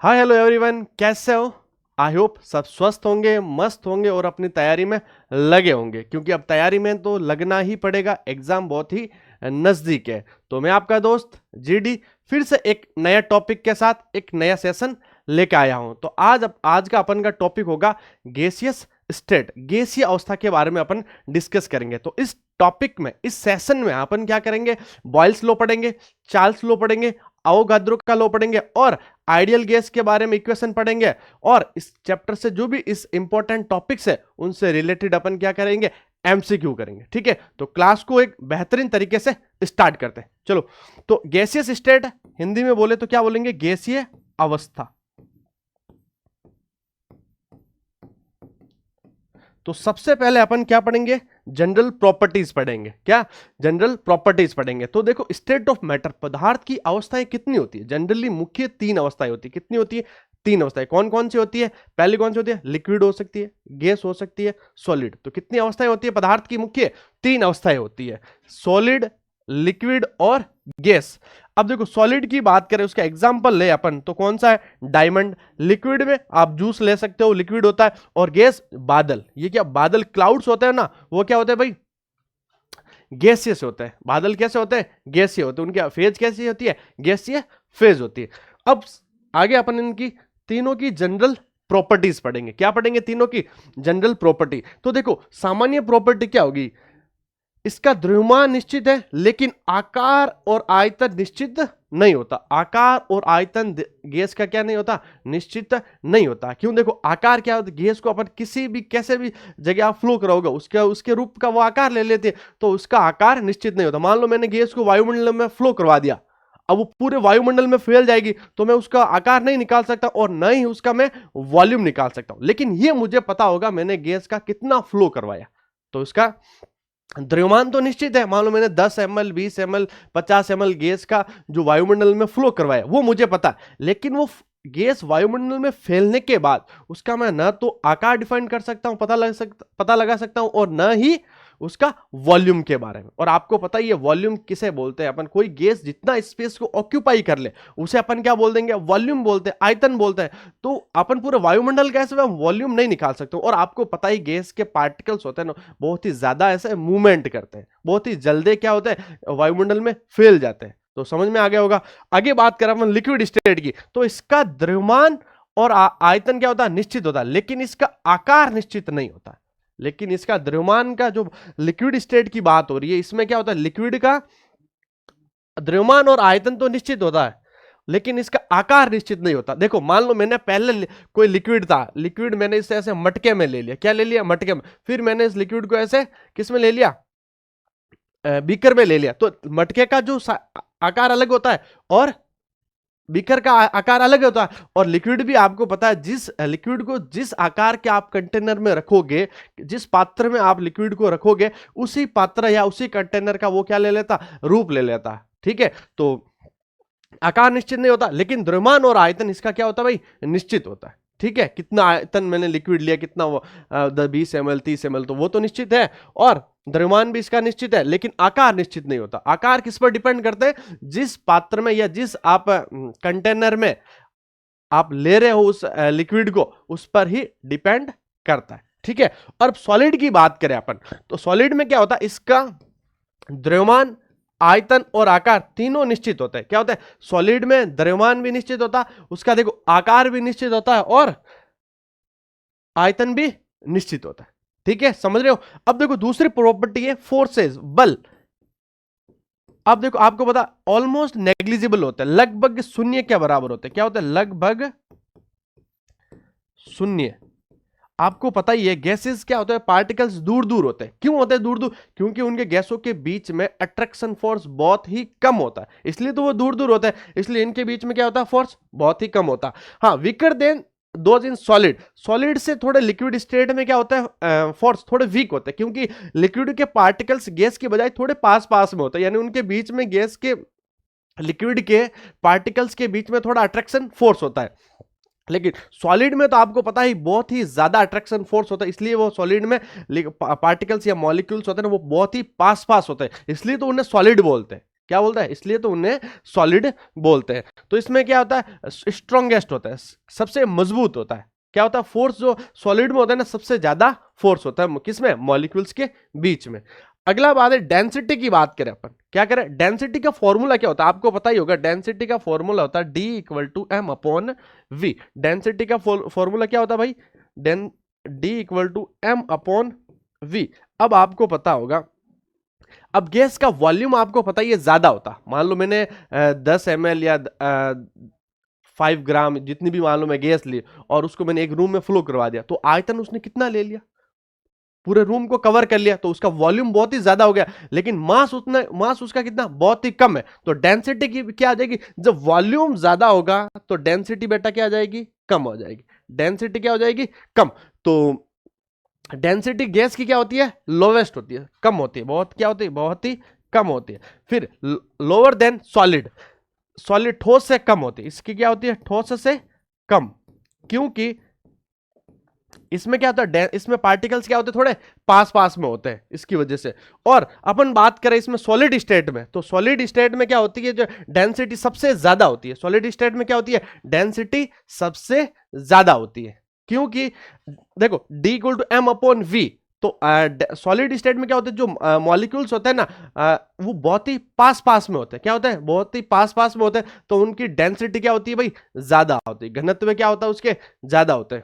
Hi hello everyone, कैसे हो? I hope सब स्वस्थ होंगे, मस्त होंगे और अपनी तैयारी में लगे होंगे, क्योंकि अब तैयारी में तो लगना ही पड़ेगा। एग्जाम बहुत ही नजदीक है। तो मैं आपका दोस्त जीडी फिर से एक नया टॉपिक के साथ एक नया सेशन लेके आया हूं। तो आज का अपन का टॉपिक होगा गैसियस स्टेट, गैसीय अवस्था के बारे में अपन डिस्कस करेंगे। तो इस टॉपिक में, इस सेशन में अपन क्या करेंगे? बॉयल्स लॉ पढ़ेंगे, चार्ल्स लॉ पढ़ेंगे, अवोगाद्रो का लॉ पढ़ेंगे और आइडियल गैस के बारे में इक्वेशन पढ़ेंगे। और इस चैप्टर से जो भी इस इंपॉर्टेंट टॉपिक्स है उनसे रिलेटेड अपन क्या करेंगे? एमसीक्यू करेंगे। ठीक है, तो क्लास को एक बेहतरीन तरीके से स्टार्ट करते हैं। चलो, तो गैसियस स्टेट हिंदी में बोले तो क्या बोलेंगे? गैसीय अवस्था। तो सबसे पहले अपन क्या पढ़ेंगे? जनरल प्रॉपर्टीज पढ़ेंगे। क्या? जनरल प्रॉपर्टीज पढ़ेंगे। तो देखो, स्टेट ऑफ मैटर, पदार्थ की अवस्थाएं कितनी होती है? जनरली मुख्य तीन अवस्थाएं होती है। कितनी होती है? तीन अवस्थाएं। कौन कौन सी होती है? पहली कौन सी होती है? लिक्विड हो सकती है, गैस हो सकती है, सॉलिड। तो कितनी अवस्थाएं होती है पदार्थ की? मुख्य तीन अवस्थाएं होती है, सॉलिड, लिक्विड और गैस। अब देखो, सॉलिड की बात करें, उसका एग्जांपल ले अपन तो कौन सा है? डायमंड। लिक्विड में आप जूस ले सकते हो, लिक्विड होता है। और गैस, बादल। ये क्या? बादल, क्लाउड्स होते हैं ना, वो क्या होते हैं भाई? गैसियस होते हैं। बादल कैसे होते हैं? गैसीय होते हैं। उनकी फेज कैसी होती है? गैसीय फेज होती है। अब आगे अपन इनकी तीनों की जनरल प्रॉपर्टीज पढ़ेंगे। क्या पढ़ेंगे? तीनों की जनरल प्रॉपर्टी। तो देखो, सामान्य प्रॉपर्टी क्या होगी? इसका द्रव्यमान निश्चित है, लेकिन आकार और आयतन निश्चित नहीं होता। आकार और आयतन गैस का क्या नहीं होता? निश्चित नहीं होता। क्यों? देखो, आकार क्या होता है? गैस को अपन किसी भी कैसे भी जगह आप फ्लो कराओगे, उसके रूप का वो आकार ले लेते हैं, तो उसका आकार निश्चित नहीं होता। मान लो मैंने गैस को वायुमंडल में फ्लो करवा दिया, अब वो पूरे वायुमंडल में फैल जाएगी, तो मैं उसका आकार नहीं निकाल सकता और न ही उसका मैं वॉल्यूम निकाल सकता हूं। लेकिन ये मुझे पता होगा मैंने गैस का कितना फ्लो करवाया। तो इसका द्रव्यमान तो निश्चित है। मान लो मैंने 10 ml, 20 ml, 50 ml गैस का जो वायुमंडल में फ्लो करवाया, वो मुझे पता है। लेकिन वो गैस वायुमंडल में फैलने के बाद उसका मैं न तो आकार डिफाइन कर सकता हूं, पता लगा सकता हूं, और न ही उसका वॉल्यूम के बारे में। और आपको पता ही है वॉल्यूम किसे बोलते हैं अपन? कोई गैस जितना स्पेस को ऑक्यूपाई कर ले उसे अपन क्या बोल देंगे? वॉल्यूम बोलते हैं, आयतन बोलते हैं। तो अपन पूरे वायुमंडल कैसे वॉल्यूम नहीं निकाल सकते। और आपको पता ही गैस के पार्टिकल्स होते हैं ना, बहुत ही ज्यादा ऐसे मूवमेंट करते हैं, बहुत ही जल्दी क्या होता है? वायुमंडल में फैल जाते हैं। तो समझ में आ गया होगा। आगे बात करें अपन लिक्विड स्टेट की, तो इसका द्रव्यमान और आयतन क्या होता है? निश्चित होता है, लेकिन इसका आकार निश्चित नहीं होता। लेकिन इसका द्रव्यमान का जो लिक्विड स्टेट की बात हो रही है, इसमें क्या होता है? लिक्विड का द्रव्यमान और आयतन तो निश्चित होता है, लेकिन इसका आकार निश्चित नहीं होता। देखो, मान लो मैंने पहले कोई लिक्विड था, लिक्विड मैंने इसे ऐसे मटके में ले लिया। क्या ले लिया? मटके में। फिर मैंने इस लिक्विड को ऐसे किस में ले लिया? बीकर में ले लिया। तो मटके का जो आकार अलग होता है और बीकर का आकार अलग होता है। और लिक्विड भी आपको पता है, जिस लिक्विड को जिस आकार के आप कंटेनर में रखोगे, जिस पात्र में आप लिक्विड को रखोगे, उसी पात्र या उसी कंटेनर का वो क्या ले लेता? रूप ले लेता। ठीक है, तो आकार निश्चित नहीं होता, लेकिन द्रव्यमान और आयतन इसका क्या होता है भाई? निश्चित होता है। ठीक है, कितना आयतन मैंने लिक्विड लिया, कितना 20 ml, 30 ml, तो वो तो निश्चित है। और द्रव्यमान भी इसका निश्चित है, लेकिन आकार निश्चित नहीं होता। आकार किस पर डिपेंड करते हैं? जिस पात्र में या जिस आप कंटेनर में आप ले रहे हो उस लिक्विड को, उस पर ही डिपेंड करता है। ठीक है, और सॉलिड की बात करें अपन, तो सॉलिड में क्या होता है? इसका द्रव्यमान, आयतन और आकार तीनों निश्चित होते हैं। क्या होता है? सॉलिड में द्रव्यमान भी निश्चित होता है, उसका देखो आकार भी निश्चित होता है, और आयतन भी निश्चित होता है। ठीक है, समझ रहे हो? अब देखो, दूसरी प्रॉपर्टी है फोर्सेस, बल। अब देखो, आपको पता ऑलमोस्ट नेग्लिजिबल होता है, लगभग शून्य के बराबर होते हैं। क्या होता है? लगभग शून्य। आपको पता ही है गैसेस क्या होता है? पार्टिकल्स दूर दूर होते हैं। क्यों होते हैं दूर दूर? क्योंकि उनके गैसों के बीच में अट्रैक्शन फोर्स बहुत ही कम होता है, इसलिए तो वो दूर दूर होता है। इसलिए इनके बीच में क्या होता है? फोर्स बहुत ही कम होता है। हाँ, weaker then those in solid. Solid से थोड़े लिक्विड स्टेट में क्या होता है? फोर्स थोड़े वीक होते हैं, क्योंकि लिक्विड के पार्टिकल्स गैस के बजाय थोड़े पास पास में होते हैं, यानी उनके बीच में गैस के, लिक्विड के पार्टिकल्स के बीच में थोड़ा अट्रैक्शन फोर्स होता है। लेकिन सॉलिड में तो आपको पता ही बहुत ही ज्यादा अट्रैक्शन फोर्स होता है, इसलिए वो सॉलिड में पार्टिकल्स या मॉलिक्यूल्स होते हैं ना, वो बहुत ही पास पास होते हैं, इसलिए तो उन्हें सॉलिड बोलते हैं। क्या बोलता है, इसलिए तो उन्हें सॉलिड बोलते हैं। तो इसमें क्या होता है, स्ट्रॉन्गेस्ट होता है, सबसे मजबूत होता है। क्या होता है, फोर्स जो सॉलिड में होता है ना, सबसे ज्यादा फोर्स होता है किसमें, मॉलिक्यूल्स के बीच में। अगला बात है डेंसिटी की बात करें अपन, क्या करें, डेंसिटी का फॉर्मूला क्या होता है, आपको पता ही होगा, डेंसिटी का फॉर्मूला होता है D=m/v। डेंसिटी का फॉर्मूला क्या होता है भाई, D=m/v। अब आपको पता होगा, अब गैस का वॉल्यूम आपको पता ही है ज्यादा होता, मान लो मैंने 10 ml या 5 ग्राम जितनी भी मान लो मैं गैस ली और उसको मैंने एक रूम में फ्लो करवा दिया, तो आयतन उसने कितना ले लिया, पूरे रूम को कवर कर लिया, तो उसका वॉल्यूम बहुत ही ज्यादा हो गया, लेकिन मास उसका कितना, बहुत ही कम है। तो डेंसिटी की क्या आ जाएगी, जब वॉल्यूम ज्यादा होगा तो डेंसिटी बेटा क्या आ जाएगी, कम हो जाएगी। डेंसिटी क्या हो जाएगी, कम। तो डेंसिटी गैस की क्या होती है, लोवेस्ट होती है, कम होती है, बहुत क्या होती है, बहुत ही कम होती है। फिर लोअर देन सॉलिड, सॉलिड ठोस से कम होती है, इसकी क्या होती है, ठोस से कम, क्योंकि इसमें क्या होता है, इसमें पार्टिकल्स क्या होते हैं, थोड़े पास पास में होते हैं, इसकी वजह से। और अपन बात करें इसमें सॉलिड स्टेट में, तो सॉलिड स्टेट में क्या होती है, जो डेंसिटी सबसे ज्यादा होती है, सॉलिड स्टेट में क्या होती है, डेंसिटी सबसे ज्यादा होती है, क्योंकि देखो D=m/v। तो सॉलिड स्टेट में क्या होता है, जो मॉलिक्यूल्स होते हैं ना, वो बहुत ही पास पास में होते हैं, क्या होता है, बहुत ही पास पास में होते हैं, तो उनकी डेंसिटी क्या होती है भाई, ज्यादा होती है, घनत्व क्या होता है उसके, ज्यादा होते हैं।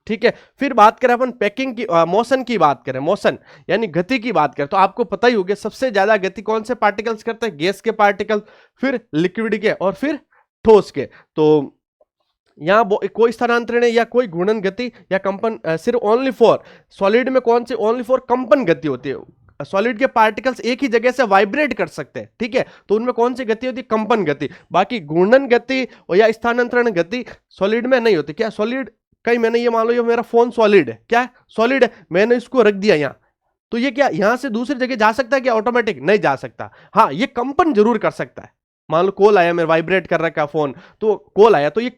ठीक है, फिर बात करें अपन पैकिंग की, मोशन की बात करें, मोशन यानी गति की बात करें, तो आपको पता ही होगा सबसे ज्यादा गति कौन से पार्टिकल्स करते हैं, गैस के पार्टिकल, फिर लिक्विड के, और फिर ठोस के। तो यहां कोई स्थानांतरण या कोई घूर्णन गति या कंपन सिर्फ ओनली फॉर सॉलिड में, कौन सी, ओनली फॉर कंपन गति होती है। सॉलिड के पार्टिकल्स एक ही जगह से वाइब्रेट कर सकते हैं, ठीक है, तो उनमें कौन सी गति होती है, कंपन गति। बाकी घूर्णन गति और या स्थानांतरण गति सॉलिड में नहीं होती। क्या सॉलिड, कहीं मैंने ये मान लो, ये मेरा फोन सॉलिड है, क्या है, सॉलिड है, मैंने इसको रख दिया यहाँ, तो ये क्या यहां से दूसरी जगह जा सकता है क्या, ऑटोमेटिक नहीं जा सकता। हाँ, ये कंपन जरूर कर सकता है, मान लो कॉल आया, मेरा वाइब्रेट कर रखा फोन, तो कॉल आया, तो ये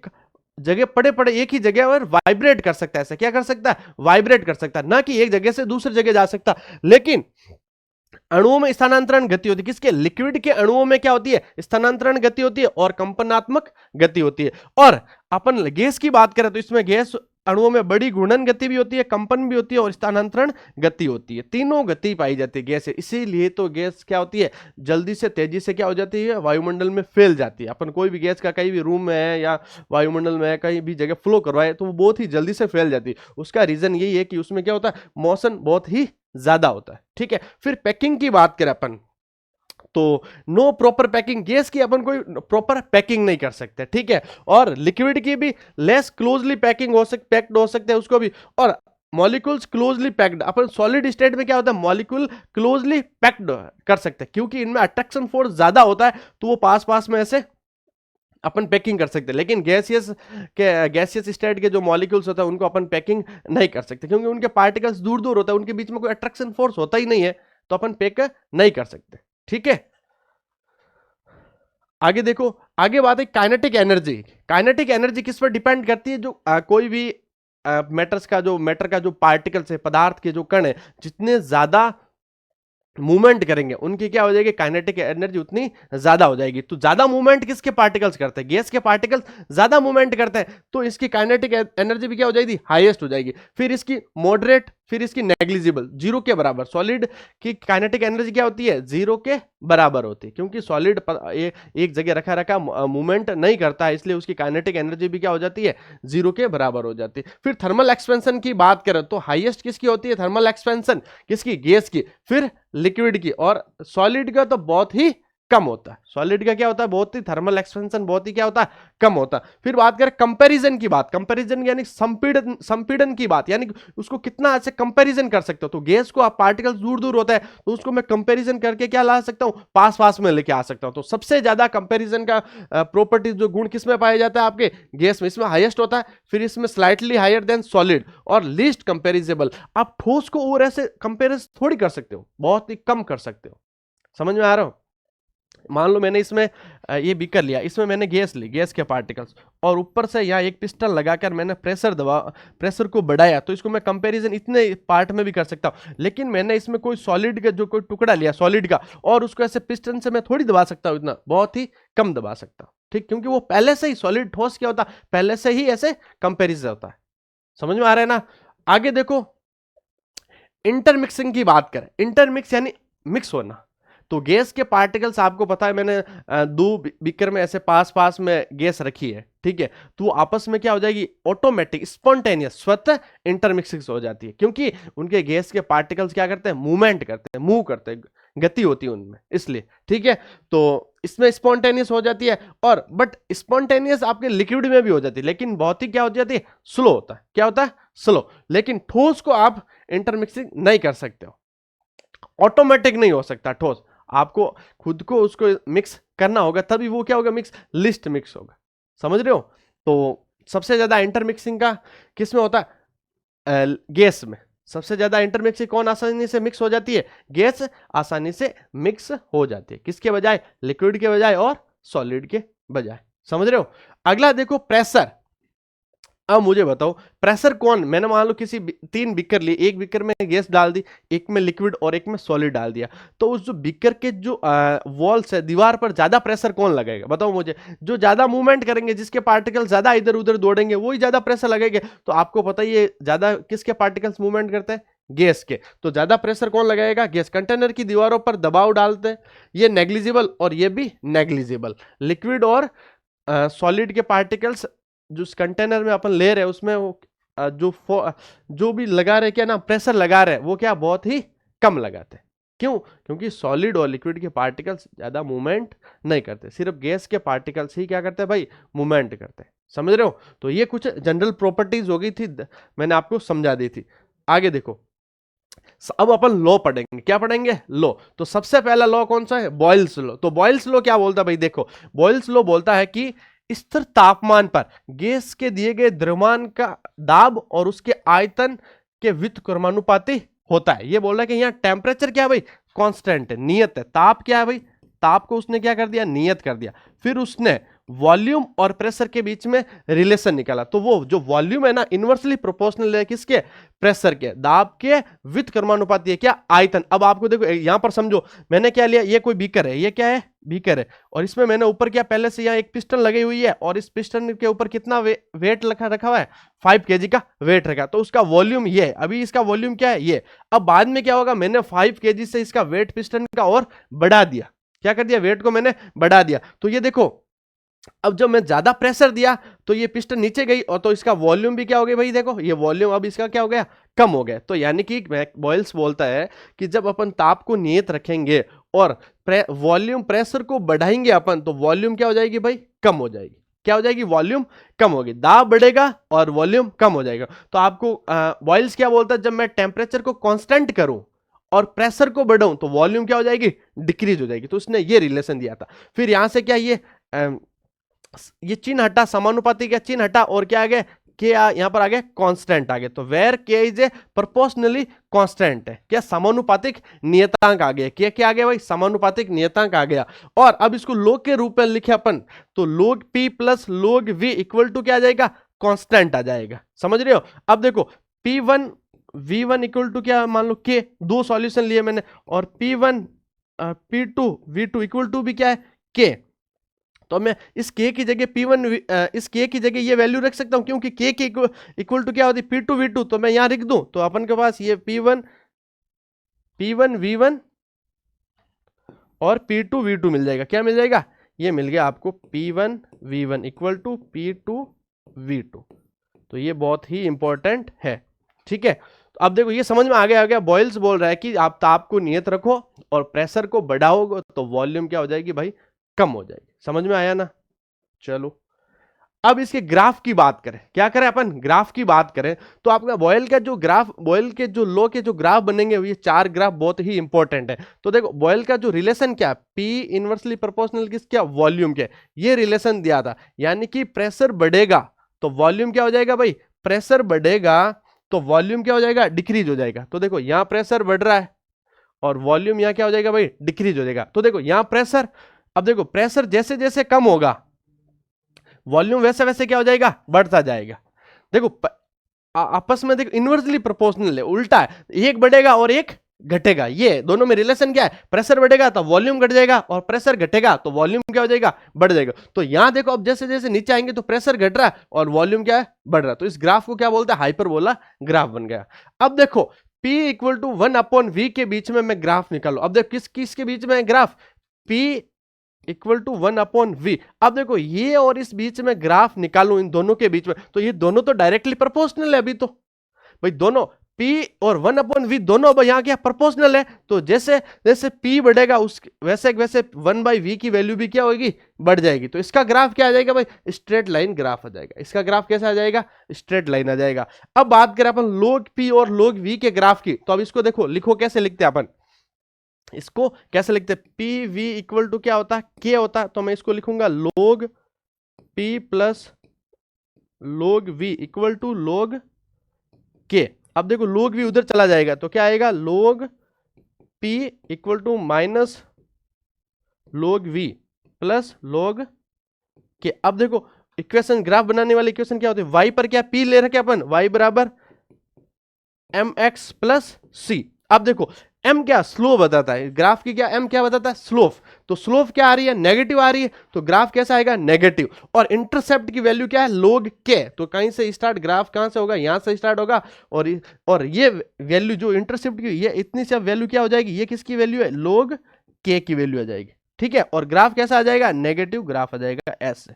जगह पड़े पड़े एक ही जगह पर वाइब्रेट कर सकता है, ऐसा क्या कर सकता है, वाइब्रेट कर सकता है, ना कि एक जगह से दूसरी जगह जा सकता। लेकिन अणुओं में स्थानांतरण गति होती है, किसके, लिक्विड के अणुओं में क्या होती है, स्थानांतरण गति होती है और कंपनात्मक गति होती है। और अपन गैस की बात करें तो इसमें गैस अणुओं में बड़ी घूर्णन गति भी होती है, कंपन भी होती है और स्थानांतरण गति होती है, तीनों गति पाई जाती है गैस से। इसीलिए तो गैस क्या होती है, जल्दी से तेजी से क्या हो जाती है, वायुमंडल में फैल जाती है। अपन कोई भी गैस का कहीं भी रूम में है या वायुमंडल में है, कहीं भी जगह फ्लो करवाए तो वो बहुत ही जल्दी से फैल जाती है। उसका रीजन यही है कि उसमें क्या होता है, मोशन बहुत ही ज्यादा होता है। ठीक है, फिर पैकिंग की बात करें अपन, तो नो प्रॉपर पैकिंग, गैस की अपन कोई प्रॉपर पैकिंग नहीं कर सकते, ठीक है। और लिक्विड की भी लेस क्लोजली पैकिंग पैक्ड हो सकते हैं उसको भी। और मॉलिक्यूल्स क्लोजली पैक्ड, अपन सॉलिड स्टेट में क्या होता है, मॉलिक्यूल क्लोजली पैक्ड कर सकते हैं, क्योंकि इनमें अट्रैक्शन फोर्स ज्यादा होता है, तो वो पास पास में ऐसे अपन पैकिंग कर सकते हैं। लेकिन गैसियस स्टेट के जो मॉलिक्यूल्स होते हैं उनको अपन पैकिंग नहीं कर सकते, क्योंकि उनके पार्टिकल्स दूर दूर होता है, उनके बीच में कोई अट्रैक्शन फोर्स होता ही नहीं है, तो अपन पैक नहीं कर सकते। ठीक है, आगे देखो, आगे बात है काइनेटिक एनर्जी। काइनेटिक एनर्जी किस पर डिपेंड करती है, जो कोई भी मैटर का जो पार्टिकल्स है, पदार्थ के जो कण है, जितने ज्यादा मूवमेंट करेंगे उनकी क्या हो जाएगी, काइनेटिक एनर्जी उतनी ज्यादा हो जाएगी। तो ज्यादा मूवमेंट किसके पार्टिकल्स करते हैं, गैस के पार्टिकल्स ज्यादा मूवमेंट करते हैं, तो इसकी काइनेटिक एनर्जी भी क्या हो जाएगी, हाईएस्ट हो जाएगी। फिर इसकी मॉडरेट, फिर इसकी नेग्लिजिबल, जीरो के बराबर। सॉलिड की काइनेटिक एनर्जी क्या होती है, जीरो के बराबर होती है, क्योंकि सॉलिड एक जगह रखा रखा मूवमेंट नहीं करता है, इसलिए उसकी काइनेटिक एनर्जी भी क्या हो जाती है, जीरो के बराबर हो जाती है। फिर थर्मल एक्सपेंशन की बात करें तो हाईएस्ट किसकी होती है, थर्मल एक्सपेंशन किसकी, गैस की, फिर लिक्विड की। और सॉलिड का तो बहुत ही कम होता है, सॉलिड का क्या होता है, बहुत ही थर्मल एक्सपेंशन बहुत ही क्या होता है, कम होता है। फिर बात करें कंपैरिजन की बात, कंपैरिजन यानी संपीड़न की बात, यानी उसको कितना अच्छे कंपैरिजन कर सकते हो। तो गैस को आप पार्टिकल्स दूर दूर होता है, तो उसको मैं कंपैरिजन करके क्या ला सकता हूं, पास पास में लेके आ सकता हूं। तो सबसे ज्यादा कंपैरिजन का प्रॉपर्टीज जो गुण किसमें पाया जाता है, आपके गैस में, इसमें हाईएस्ट होता है, फिर इसमें स्लाइटली हायर देन सॉलिड, और लीस्ट कंपेरिजेबल। आप ठोस को और ऐसे कंपेरिज थोड़ी कर सकते हो, बहुत ही कम कर सकते हो। समझ में आ रहा हो, मान लो मैंने इसमें ये बीकर लिया, इसमें मैंने गैस ली, गैस के पार्टिकल्स, और ऊपर से यहाँ एक पिस्टन लगाकर मैंने प्रेशर को बढ़ाया, तो इसको मैं कंपैरिजन इतने पार्ट में भी कर सकता हूँ। लेकिन मैंने इसमें कोई सॉलिड का जो कोई टुकड़ा लिया सॉलिड का, और उसको ऐसे पिस्टन से मैं थोड़ी दबा सकता हूँ, इतना बहुत ही कम दबा सकता हूँ, ठीक, क्योंकि वो पहले से ही सॉलिड ठोस क्या होता है, पहले से ही ऐसे कंपेरिजन होता है। समझ में आ रहा है ना। आगे देखो, इंटरमिक्सिंग की बात करें, इंटरमिक्स यानी मिक्स होना। तो गैस के पार्टिकल्स आपको पता है, मैंने दो बीकर में ऐसे पास पास में गैस रखी है, ठीक है, तो आपस में क्या हो जाएगी, ऑटोमेटिक स्पॉन्टेनियस स्वतः इंटरमिक्सिंग हो जाती है, क्योंकि उनके गैस के पार्टिकल्स क्या करते हैं, मूवमेंट करते हैं, मूव करते हैं, गति होती है उनमें, इसलिए, ठीक है। तो इसमें स्पॉन्टेनियस हो जाती है, और बट स्पॉन्टेनियस आपके लिक्विड में भी हो जाती है, लेकिन बहुत ही क्या हो जाती है, स्लो होता है। क्या होता है, स्लो। लेकिन ठोस को आप इंटरमिक्सिंग नहीं कर सकते हो, ऑटोमेटिक नहीं हो सकता ठोस, आपको खुद को उसको मिक्स करना होगा, तभी वो क्या होगा, मिक्स लिस्ट मिक्स होगा। समझ रहे हो। तो सबसे ज्यादा इंटरमिक्सिंग का किस में होता है, गैस में। सबसे ज्यादा इंटरमिक्सिंग कौन आसानी से मिक्स हो जाती है, गैस आसानी से मिक्स हो जाती है, किसके बजाय, लिक्विड के बजाय और सॉलिड के बजाय। समझ रहे हो। अगला देखो, प्रेशर। अब मुझे बताओ, प्रेशर कौन, मैंने मान लो किसी 3 बीकर लिए, एक बीकर में गैस डाल दी, एक में लिक्विड और एक में सॉलिड डाल दिया, तो उस जो बीकर के जो वॉल्स है, दीवार पर ज्यादा प्रेशर कौन लगाएगा, बताओ मुझे। जो ज्यादा मूवमेंट करेंगे, जिसके पार्टिकल ज्यादा इधर उधर दौड़ेंगे, वही ज्यादा प्रेशर लगेंगे। तो आपको पता ही है ज्यादा किसके पार्टिकल्स मूवमेंट करते हैं, गैस के, तो ज्यादा प्रेशर कौन लगाएगा, गैस। कंटेनर की दीवारों पर दबाव डालते हैं, ये नेग्लिजिबल और ये भी नेग्लिजिबल। लिक्विड और सॉलिड के पार्टिकल्स जो कंटेनर में अपन ले रहे हैं, उसमें वो जो भी लगा रहे, क्या ना, प्रेशर लगा रहे हैं, वो क्या बहुत ही कम लगाते हैं। क्यों, क्योंकि सॉलिड और लिक्विड के पार्टिकल्स ज्यादा मूवमेंट नहीं करते, सिर्फ गैस के पार्टिकल्स ही क्या करते हैं भाई, मूवमेंट करते हैं। समझ रहे हो। तो ये कुछ जनरल प्रॉपर्टीज हो गई थी, मैंने आपको समझा दी थी। आगे देखो, अब अपन लॉ पढ़ेंगे, क्या पढ़ेंगे, लॉ। तो सबसे पहला लॉ कौन सा है, बॉयल्स लॉ। तो बॉयल्स लॉ क्या बोलता है भाई, देखो, बॉयल्स लॉ बोलता है कि स्थिर तापमान पर गैस के दिए गए द्रव्यमान का दाब और उसके आयतन के व्युत्क्रमानुपाती होता है। ये बोल रहा है कि यहाँ टेम्परेचर क्या है भाई, कांस्टेंट है, नियत है। ताप क्या है भाई, ताप को उसने क्या कर दिया, नियत कर दिया। फिर उसने वॉल्यूम और प्रेशर के बीच में रिलेशन निकाला, तो वो जो वॉल्यूम है ना, इनवर्सली प्रोपोर्शनल है किसके, प्रेशर के, दाब के व्युत्क्रमानुपाती है क्या, आयतन। अब आपको देखो यहां पर समझो, मैंने क्या लिया, ये कोई बीकर है, ये क्या है, बीकर है, और इसमें मैंने ऊपर क्या, पहले से यहाँ एक पिस्टन लगी हुई है, और इस पिस्टन के ऊपर कितना वेट रखा हुआ है, 5 kg का वेट रखा, तो उसका वॉल्यूम ये है। अभी इसका वॉल्यूम क्या है, ये। अब बाद में क्या होगा, मैंने 5 kg से इसका वेट पिस्टन का और बढ़ा दिया, क्या कर दिया, वेट को मैंने बढ़ा दिया। तो ये देखो, अब जब मैं ज्यादा प्रेशर दिया तो ये पिस्टन नीचे गई, और तो इसका वॉल्यूम भी क्या हो गया भाई, देखो ये वॉल्यूम अब इसका क्या हो गया, कम हो गया। तो यानी कि बॉयल्स बोलता है कि जब अपन ताप को नियत रखेंगे और वॉल्यूम प्रेशर को बढ़ाएंगे अपन, तो वॉल्यूम क्या हो जाएगी भाई, कम हो जाएगी। क्या हो जाएगी, वॉल्यूम कम होगी, दाब बढ़ेगा और वॉल्यूम कम हो जाएगा। तो आपको बॉयल्स क्या बोलता है, जब मैं टेम्परेचर को कांस्टेंट करूं और प्रेशर को बढ़ाऊं, तो वॉल्यूम क्या हो जाएगी, डिक्रीज हो जाएगी। तो उसने ये रिलेशन दिया था। फिर यहां से क्या, ये चिन्ह हटा, समानुपाती का चिन्ह हटा, और क्या आ गया, के यहां पर आ गया कांस्टेंट आ गया। तो वेयर के इज ए प्रोपोर्शनली कांस्टेंट है, क्या समानुपातिक नियतांक आ गया। क्या आ गया भाई, समानुपातिक नियतांक आ गया। और अब इसको लोग के रूप में लिखे अपन, तो लोग P प्लस लोग V इक्वल टू क्या आ जाएगा, कांस्टेंट आ जाएगा। समझ रहे हो। अब देखो P1 V1 इक्वल टू क्या, मान लो K, दो सॉल्यूशन लिए मैंने, और P1 P2 V2 equal to भी क्या है, K। तो मैं इस K की जगह P1 इस K की जगह ये वैल्यू रख सकता हूं, क्योंकि K के इक्वल टू क्या होती है, P2 V2, तो मैं यहां लिख दूं, तो अपन के पास ये P1 V1 और P2 V2 मिल जाएगा। क्या मिल जाएगा, ये मिल गया आपको P1 V1 equal to P2 V2। तो ये बहुत ही इंपॉर्टेंट है, ठीक है। तो अब देखो ये समझ में आ गया बॉयल्स बोल रहा है कि आप ताप को नियत रखो और प्रेशर को बढ़ाओगे तो वॉल्यूम क्या हो जाएगी भाई, कम हो जाएगी। समझ में आया ना। चलो अब इसके ग्राफ की बात करें, क्या करें अपन, ग्राफ की बात करें, तो आपका बॉयल का जो ग्राफ, बॉयल के जो लॉ के जो ग्राफ बनेंगे, ये 4 ग्राफ बहुत ही इंपॉर्टेंट है। तो देखो बॉयल का जो रिलेशन क्या, P इनवर्सली प्रोपोर्शनल किस क्या, वॉल्यूम के, ये रिलेशन दिया था। यानी कि प्रेशर बढ़ेगा तो वॉल्यूम क्या हो जाएगा भाई, प्रेशर बढ़ेगा तो वॉल्यूम क्या हो जाएगा, डिक्रीज हो जाएगा। तो देखो यहां प्रेशर बढ़ रहा है और वॉल्यूम यहां क्या हो जाएगा भाई, डिक्रीज हो जाएगा। तो देखो यहां प्रेशर अब देखो प्रेशर जैसे जैसे कम होगा वॉल्यूम वैसे वैसे क्या हो जाएगा, बढ़ता जाएगा। देखो आपस में देखो इनवर्सली प्रोपोर्शनल है, उल्टा है, एक बढ़ेगा और एक घटेगा। ये दोनों में रिलेशन क्या है, प्रेशर बढ़ेगा तो वॉल्यूम घट जाएगा और प्रेशर घटेगा तो वॉल्यूम क्या हो जाएगा, बढ़ जाएगा। तो यहां देखो अब जैसे जैसे नीचे आएंगे तो प्रेशर घट रहा है और वॉल्यूम क्या है, बढ़ रहा है। तो इस ग्राफ को क्या बोलते हैं, हाइपरबोला ग्राफ बन गया। अब देखो P इक्वल टू 1/V के बीच में मैं ग्राफ निकालू। अब देखो किस किस के बीच में graph, P equal to 1/V। अब देखो ये और इस बीच में ग्राफ निकालू इन दोनों के बीच में, तो ये दोनों तो डायरेक्टली प्रोपोर्शनल है। अभी तो भाई दोनों P और 1/V दोनों अब यहाँ क्या प्रोपोर्शनल है। तो जैसे जैसे P बढ़ेगा उस वैसे वैसे 1/V की वैल्यू भी क्या होगी, बढ़ जाएगी। तो इसका ग्राफ क्या आ जाएगा भाई, स्ट्रेट लाइन ग्राफ आ जाएगा। इसका ग्राफ कैसा आ जाएगा, स्ट्रेट लाइन आ जाएगा। अब बात करें अपन log P और log V के ग्राफ की, तो अब इसको देखो लिखो कैसे लिखते हैं अपन, इसको कैसे लिखते हैं, पी वी इक्वल टू क्या होता है, के होता है। तो मैं इसको लिखूंगा log P plus log V equal to log K. अब देखो log V उधर चला जाएगा तो क्या आएगा, log P equal to minus log V plus log K. अब देखो इक्वेशन, ग्राफ बनाने वाली इक्वेशन क्या होती है, y पर क्या P ले रखे अपन, y बराबर mx प्लस c। अब देखो m क्या स्लोप बताता है, ग्राफ की क्या m क्या बताता है, स्लोप। तो स्लोप क्या आ रही है, नेगेटिव आ रही है, तो ग्राफ कैसा आएगा, नेगेटिव। और इंटरसेप्ट की वैल्यू क्या है, log k। तो कहीं से स्टार्ट, ग्राफ कहां से होगा, यहां से स्टार्ट होगा। और ये वैल्यू जो इंटरसेप्ट की, ये इतनी सी वैल्यू क्या हो जाएगी, ये किसकी वैल्यू है, log k की वैल्यू आ जाएगी। ठीक है, और ग्राफ कैसा आ जाएगा, नेगेटिव ग्राफ आ जाएगा ऐसे।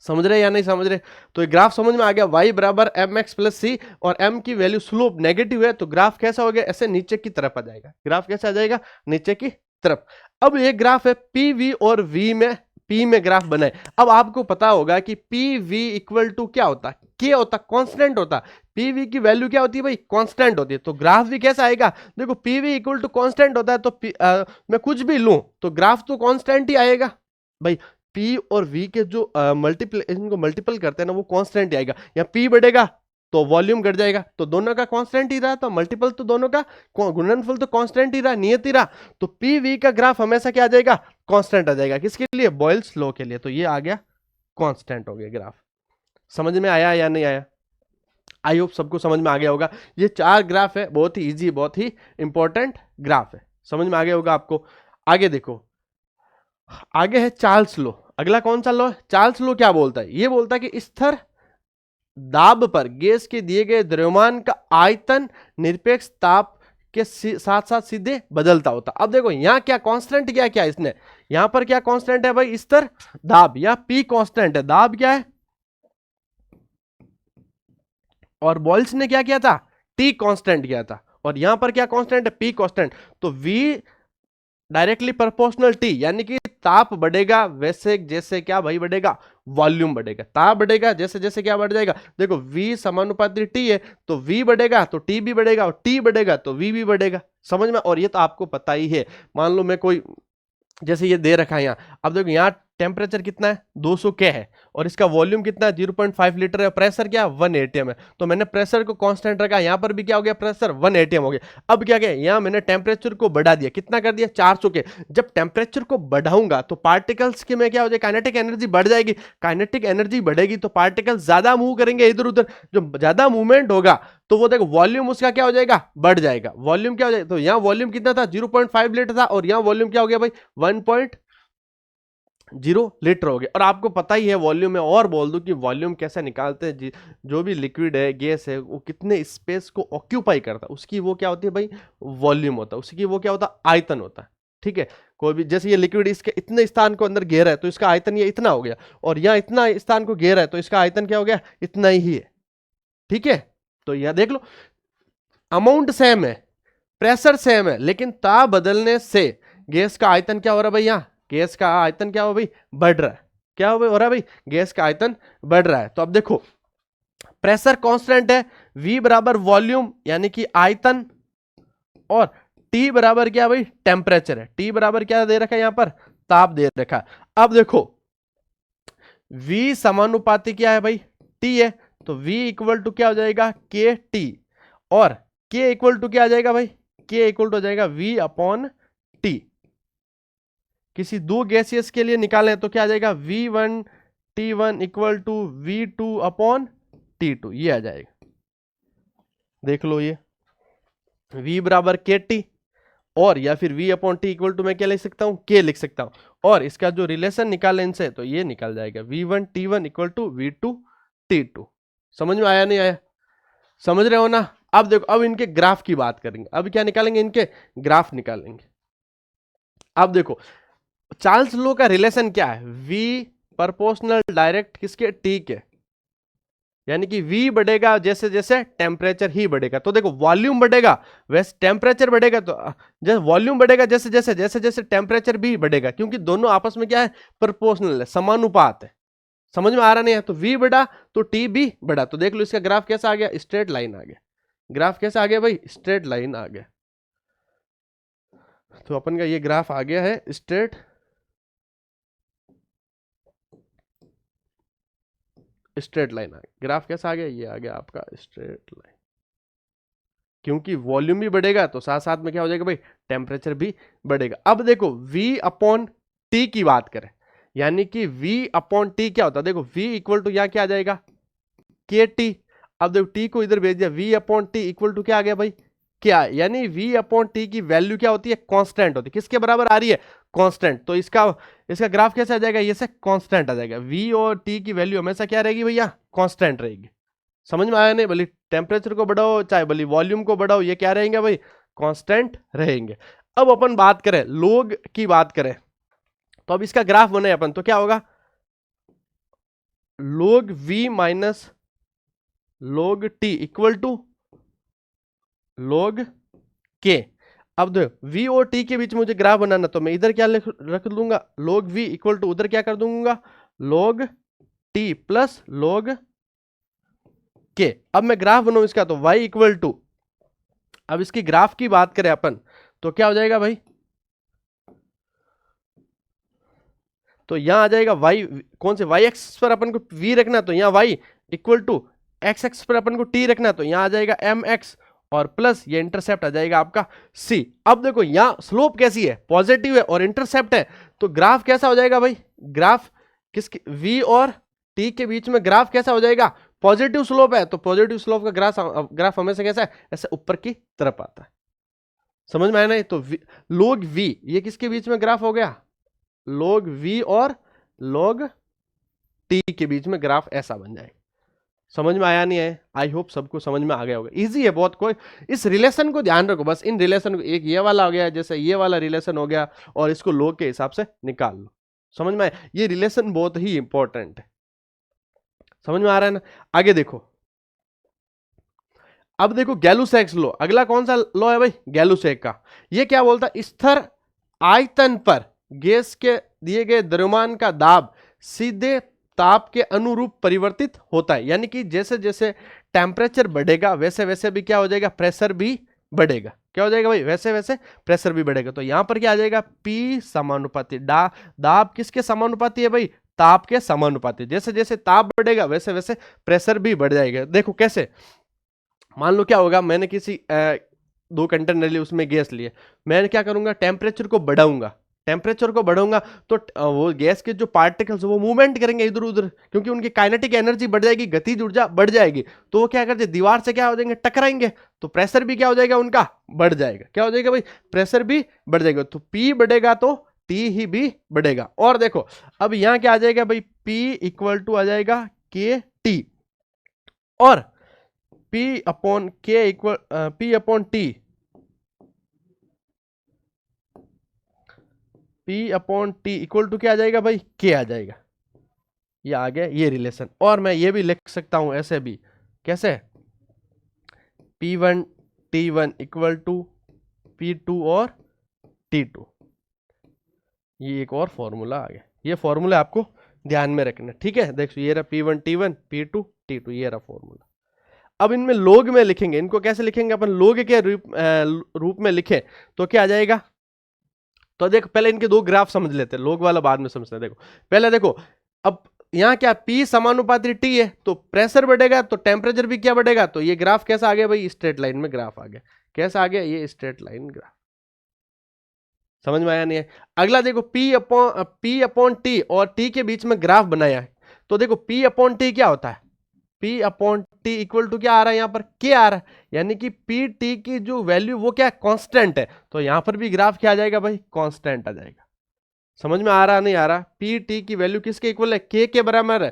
समझ रहे या नहीं समझ रहे, तो ये ग्राफ समझ में आ गया, y बराबर mx प्लस सी, और m की वैल्यू स्लोप नेगेटिव है, तो ग्राफ कैसा हो गया, ऐसे नीचे की तरफ आ जाएगा। ग्राफ कैसा आ जाएगा, नीचे की तरफ। अब ये ग्राफ है पी वी और v में, p में ग्राफ बनाए। अब आपको पता होगा कि पी वी इक्वल टू क्या होता है, k होता, कांस्टेंट होता। पी वी की वैल्यू क्या होती है भाई, कांस्टेंट होती है। तो ग्राफ भी कैसा आएगा, देखो P V equal to constant होता है, तो मैं कुछ भी लूं तो ग्राफ तो कांस्टेंट ही आएगा भाई। P और V के जो इनको मल्टीपल करते हैं ना, वो कांस्टेंट ही आएगा। या P बढ़ेगा तो वॉल्यूम घट जाएगा, तो दोनों का कांस्टेंट ही रहा, तो मल्टीपल तो दोनों का, गुणनफल तो कांस्टेंट ही रहा, नियत ही रहा। तो P V का ग्राफ हमेशा क्या आ जाएगा, कांस्टेंट आ जाएगा। किसके लिए, बॉयल्स लॉ के लिए। तो ये आ गया कांस्टेंट हो गया ग्राफ। समझ में आया या नहीं आया, आई होप सबको समझ में आ गया होगा। ये 4 ग्राफ है, बहुत ही ईजी, बहुत ही इंपॉर्टेंट ग्राफ है, समझ में आ गया होगा आपको। आगे देखो, आगे है चार्ल्स लॉ। अगला कौन सा लॉ है, चार्ल्स लॉ क्या बोलता है, ये बोलता है कि स्थिर दाब पर गैस के दिए गए द्रव्यमान का आयतन निरपेक्ष ताप के साथ साथ सीधे बदलता होता। अब देखो यहां क्या कांस्टेंट क्या क्या इसने, यहां पर क्या कांस्टेंट है भाई, स्थिर दाब, या पी कांस्टेंट है, दाब क्या है, और बॉयल्स ने क्या किया था, टी कांस्टेंट किया था। और यहां पर क्या कांस्टेंट है, पी कांस्टेंट। तो वी डायरेक्टली प्रोपोर्शनल टी, यानी कि ताप बढ़ेगा वैसे जैसे क्या भाई बढ़ेगा, वॉल्यूम बढ़ेगा। ताप बढ़ेगा जैसे जैसे क्या बढ़ जाएगा, देखो V समानुपाती T है, तो V बढ़ेगा तो T भी बढ़ेगा, और T बढ़ेगा तो V भी बढ़ेगा। समझ में, और ये तो आपको पता ही है। मान लो मैं कोई, जैसे ये दे रखा है यहाँ, अब देखो यहाँ टेम्परेचर कितना है, 200 के है, और इसका वॉल्यूम कितना है, 0.5 लीटर है, प्रेशर क्या 1 atm है। तो मैंने प्रेशर को कांस्टेंट रखा, यहाँ पर भी क्या हो गया, प्रेशर 1 atm हो गया। अब क्या किया, यहाँ मैंने टेम्परेचर को बढ़ा दिया, कितना कर दिया, 400 के। जब टेम्परेचर को बढ़ाऊंगा तो पार्टिकल्स की में क्या हो जाएगा, काइनेटिक एनर्जी बढ़ जाएगी। काइनेटिक एनर्जी बढ़ेगी तो पार्टिकल्स ज्यादा मूव करेंगे इधर उधर, जो ज्यादा मूवमेंट होगा तो वो देखो वॉल्यूम उसका क्या हो जाएगा, बढ़ जाएगा। वॉल्यूम क्या हो जाएगा, तो यहाँ वॉल्यूम कितना था, 0.5 लीटर था, और यहाँ वॉल्यूम क्या हो गया भाई, 1.0 लीटर हो गया। और आपको पता ही है वॉल्यूम में, और बोल दूं कि वॉल्यूम कैसे निकालते हैं, जो भी लिक्विड है, गैस है, वो कितने स्पेस को ऑक्यूपाई करता है, उसकी वो क्या होती है भाई, वॉल्यूम होता है। उसकी वो क्या होता है, आयतन होता है। ठीक है, कोई भी, जैसे ये लिक्विड इसके इतने स्थान को अंदर घेरा है तो इसका आयतन ये इतना हो गया, और यहाँ इतना स्थान को घेरा है तो इसका आयतन क्या हो गया, इतना ही है। ठीक है, तो यह देख लो, अमाउंट सेम है, प्रेशर सेम है, लेकिन ताप बदलने से गैस का आयतन क्या हो रहा है भाई, यहाँ गैस का आयतन क्या हो भाई, बढ़ रहा है। क्या हो रहा है भाई, गैस का आयतन बढ़ रहा है। तो अब देखो प्रेशर कांस्टेंट है, V बराबर वॉल्यूम यानी कि आयतन, और T बराबर क्या भाई, टेम्परेचर है। T बराबर क्या दे रखा है, यहां पर ताप दे रखा है। अब देखो V समानुपाती क्या है भाई, T है, तो V इक्वल टू क्या हो जाएगा, के टी, और K इक्वल टू क्या आ जाएगा भाई, K इक्वल टू हो जाएगा V अपॉन T। किसी दो गैसियस के लिए निकालें तो क्या आ जाएगा, V1 T1 equal to V2 upon T2, ये आ जाएगा। देख लो ये V बराबर KT, और या फिर V upon T equal to मैं क्या लिख सकता हूं, K लिख सकता हूं, और इसका जो रिलेशन निकाले इनसे तो ये निकल जाएगा V1 T1 equal to V2 T2। समझ में आया नहीं आया, समझ रहे हो ना। अब देखो, अब इनके ग्राफ की बात करेंगे, अब क्या निकालेंगे, इनके ग्राफ निकालेंगे। अब देखो चार्ल्स लॉ का रिलेशन क्या है, V प्रोपोर्शनल डायरेक्ट किसके, T के, यानी कि V बढ़ेगा जैसे जैसे टेम्परेचर ही बढ़ेगा। तो देखो वॉल्यूम बढ़ेगा वैसे टेम्परेचर बढ़ेगा, तो जैसे वॉल्यूम बढ़ेगा जैसे जैसे टेम्परेचर भी बढ़ेगा, क्योंकि दोनों आपस में क्या है, प्रोपोर्शनल है, समानुपात है। समझ में आ रहा नहीं है, तो V बढ़ा तो T भी बढ़ा। तो देख लो इसका ग्राफ कैसा आ गया, स्ट्रेट लाइन आ गया। ग्राफ कैसा आ गया भाई, स्ट्रेट लाइन आ गया। तो अपन का ये ग्राफ आ गया है स्ट्रेट लाइन आ गया। ग्राफ कैसा आ गया, ये आ गया आपका स्ट्रेट लाइन। क्योंकि वॉल्यूम भी बढ़ेगा तो साथ साथ में क्या हो जाएगा भाई, टेम्परेचर भी बढ़ेगा। अब देखो V अपॉन T की बात करें, यानी कि V अपॉन T क्या होता है, देखो V इक्वल टू यहाँ क्या आ जाएगा, KT। अब देखो T को इधर भेज दिया, V upon T equal to क्या आ गया भाई, क्या, यानी V अपॉन T की वैल्यू क्या होती है, कांस्टेंट होती है। किसके बराबर आ रही है, कांस्टेंट। तो इसका ग्राफ कैसे आ जाएगा, ये से कांस्टेंट आ जाएगा। V और T की वैल्यू हमेशा क्या रहेगी भैया, कांस्टेंट रहेगी। समझ में आया नहीं, भले टेम्परेचर को बढ़ाओ चाहे भले वॉल्यूम को बढ़ाओ, ये क्या रहेंगे भाई, कांस्टेंट रहेंगे। अब अपन बात करें लोग की बात करें, तो अब इसका ग्राफ बने अपन तो क्या होगा, log V minus log T equal to log K। अब देखो V और T के बीच मुझे ग्राफ बनाना, तो मैं इधर क्या रख दूंगा, log V इक्वल टू उधर क्या कर दूंगा, log T plus log K। अब मैं ग्राफ बनाऊं इसका, तो y इक्वल टू, अब इसकी ग्राफ की बात करें अपन तो क्या हो जाएगा भाई, तो यहां आ जाएगा y, कौन से y एक्स पर अपन को v रखना, तो यहां y equal to x x पर अपन को t रखना, तो यहां आ जाएगा mx, और प्लस ये इंटरसेप्ट आ जाएगा आपका c। अब देखो यहां स्लोप कैसी है, पॉजिटिव है और इंटरसेप्ट है, तो ग्राफ कैसा हो जाएगा भाई, ग्राफ किसके, v और t के बीच में ग्राफ कैसा हो जाएगा, पॉजिटिव स्लोप है। तो पॉजिटिव स्लोप का ग्राफ हमेशा कैसा है, ऐसे ऊपर की तरफ आता है। समझ में आया नहीं, तो log v ये किसके बीच में ग्राफ हो गया, log v और log t के बीच में ग्राफ ऐसा बन जाएगा। समझ में आया नहीं है, आई होप सबको समझ में आ गया होगा, इजी है बहुत। कोई इस रिलेशन को ध्यान रखो बस, इन रिलेशन को, एक ये वाला हो गया जैसे ये वाला रिलेशन हो गया, और इसको log के हिसाब से निकाल लो। समझ में आया, ये रिलेशन बहुत ही इंपॉर्टेंट है। समझ में आ रहा है ना। आगे देखो, अब देखो गैलुसैक्स लॉ, अगला कौन सा लॉ है भाई, गैलुसैक का। ये क्या बोलता है, स्थिर आयतन पर गैस के दिए गए द्रव्यमान का दाब सीधे ताप के अनुरूप परिवर्तित होता है, यानी कि जैसे जैसे टेम्परेचर बढ़ेगा वैसे वैसे भी क्या हो जाएगा, प्रेशर भी बढ़ेगा। क्या हो जाएगा भाई, वैसे वैसे प्रेशर भी बढ़ेगा। तो यहां पर क्या आ जाएगा, P समानुपाती, दाब किसके समानुपाती है भाई, ताप के समानुपाती। जैसे जैसे ताप बढ़ेगा वैसे वैसे प्रेशर भी बढ़ जाएगा। देखो कैसे, मान लो क्या होगा, मैंने किसी दो कंटेनर लिए, उसमें गैस लिए, मैं क्या करूंगा, टेम्परेचर को बढ़ाऊंगा, टेम्परेचर को बढ़ाऊंगा तो वो गैस के जो पार्टिकल्स वो मूवमेंट करेंगे इधर उधर, क्योंकि उनकी काइनेटिक एनर्जी बढ़ जाएगी, गतिज ऊर्जा बढ़ जाएगी। तो वो क्या करते, दीवार से क्या हो जाएंगे, टकराएंगे, तो प्रेशर भी क्या हो जाएगा उनका, बढ़ जाएगा। क्या हो जाएगा भाई, प्रेशर भी बढ़ जाएगा। तो P बढ़ेगा तो T ही भी बढ़ेगा। और देखो अब यहां क्या आ जाएगा भाई, P इक्वल टू आ जाएगा KT, और P upon K equal P upon T, P upon T equal to क्या आ जाएगा भाई, K आ जाएगा। ये आ गया ये रिलेशन। और मैं ये भी लिख सकता हूं ऐसे भी, कैसे, P1 T1 equal to P2 और T2। ये एक और फॉर्मूला आ गया, ये फॉर्मूला आपको ध्यान में रखना, ठीक है। देखो ये रहा P1 T1 P2 T2, ये रहा फॉर्मूला। अब इनमें लोग में लिखेंगे, इनको कैसे लिखेंगे अपन, लोग के रूप में लिखे तो क्या आ जाएगा। तो देखो पहले इनके दो ग्राफ समझ लेते हैं, लोग वाला बाद में समझते हैं। देखो पहले देखो, अब यहाँ क्या P समानुपाती T है, तो प्रेशर बढ़ेगा तो टेम्परेचर भी क्या बढ़ेगा। तो ये ग्राफ कैसा आ गया भाई, स्ट्रेट लाइन में ग्राफ आ गया। कैसा आ गया, ये स्ट्रेट लाइन ग्राफ। समझ में आया नहीं है? अगला देखो P अपॉन टी और टी के बीच में ग्राफ बनाया है, तो देखो P अपॉन टी क्या होता है, P upon T equal to क्या आ रहा है, यहाँ पर K आ रहा है, यानी कि पी टी की जो वैल्यू वो क्या है, कांस्टेंट है, तो यहाँ पर भी ग्राफ क्या आ जाएगा भाई, कांस्टेंट आ जाएगा। समझ में आ रहा नहीं आ रहा? पी टी की वैल्यू किसके इक्वल है, के बराबर है,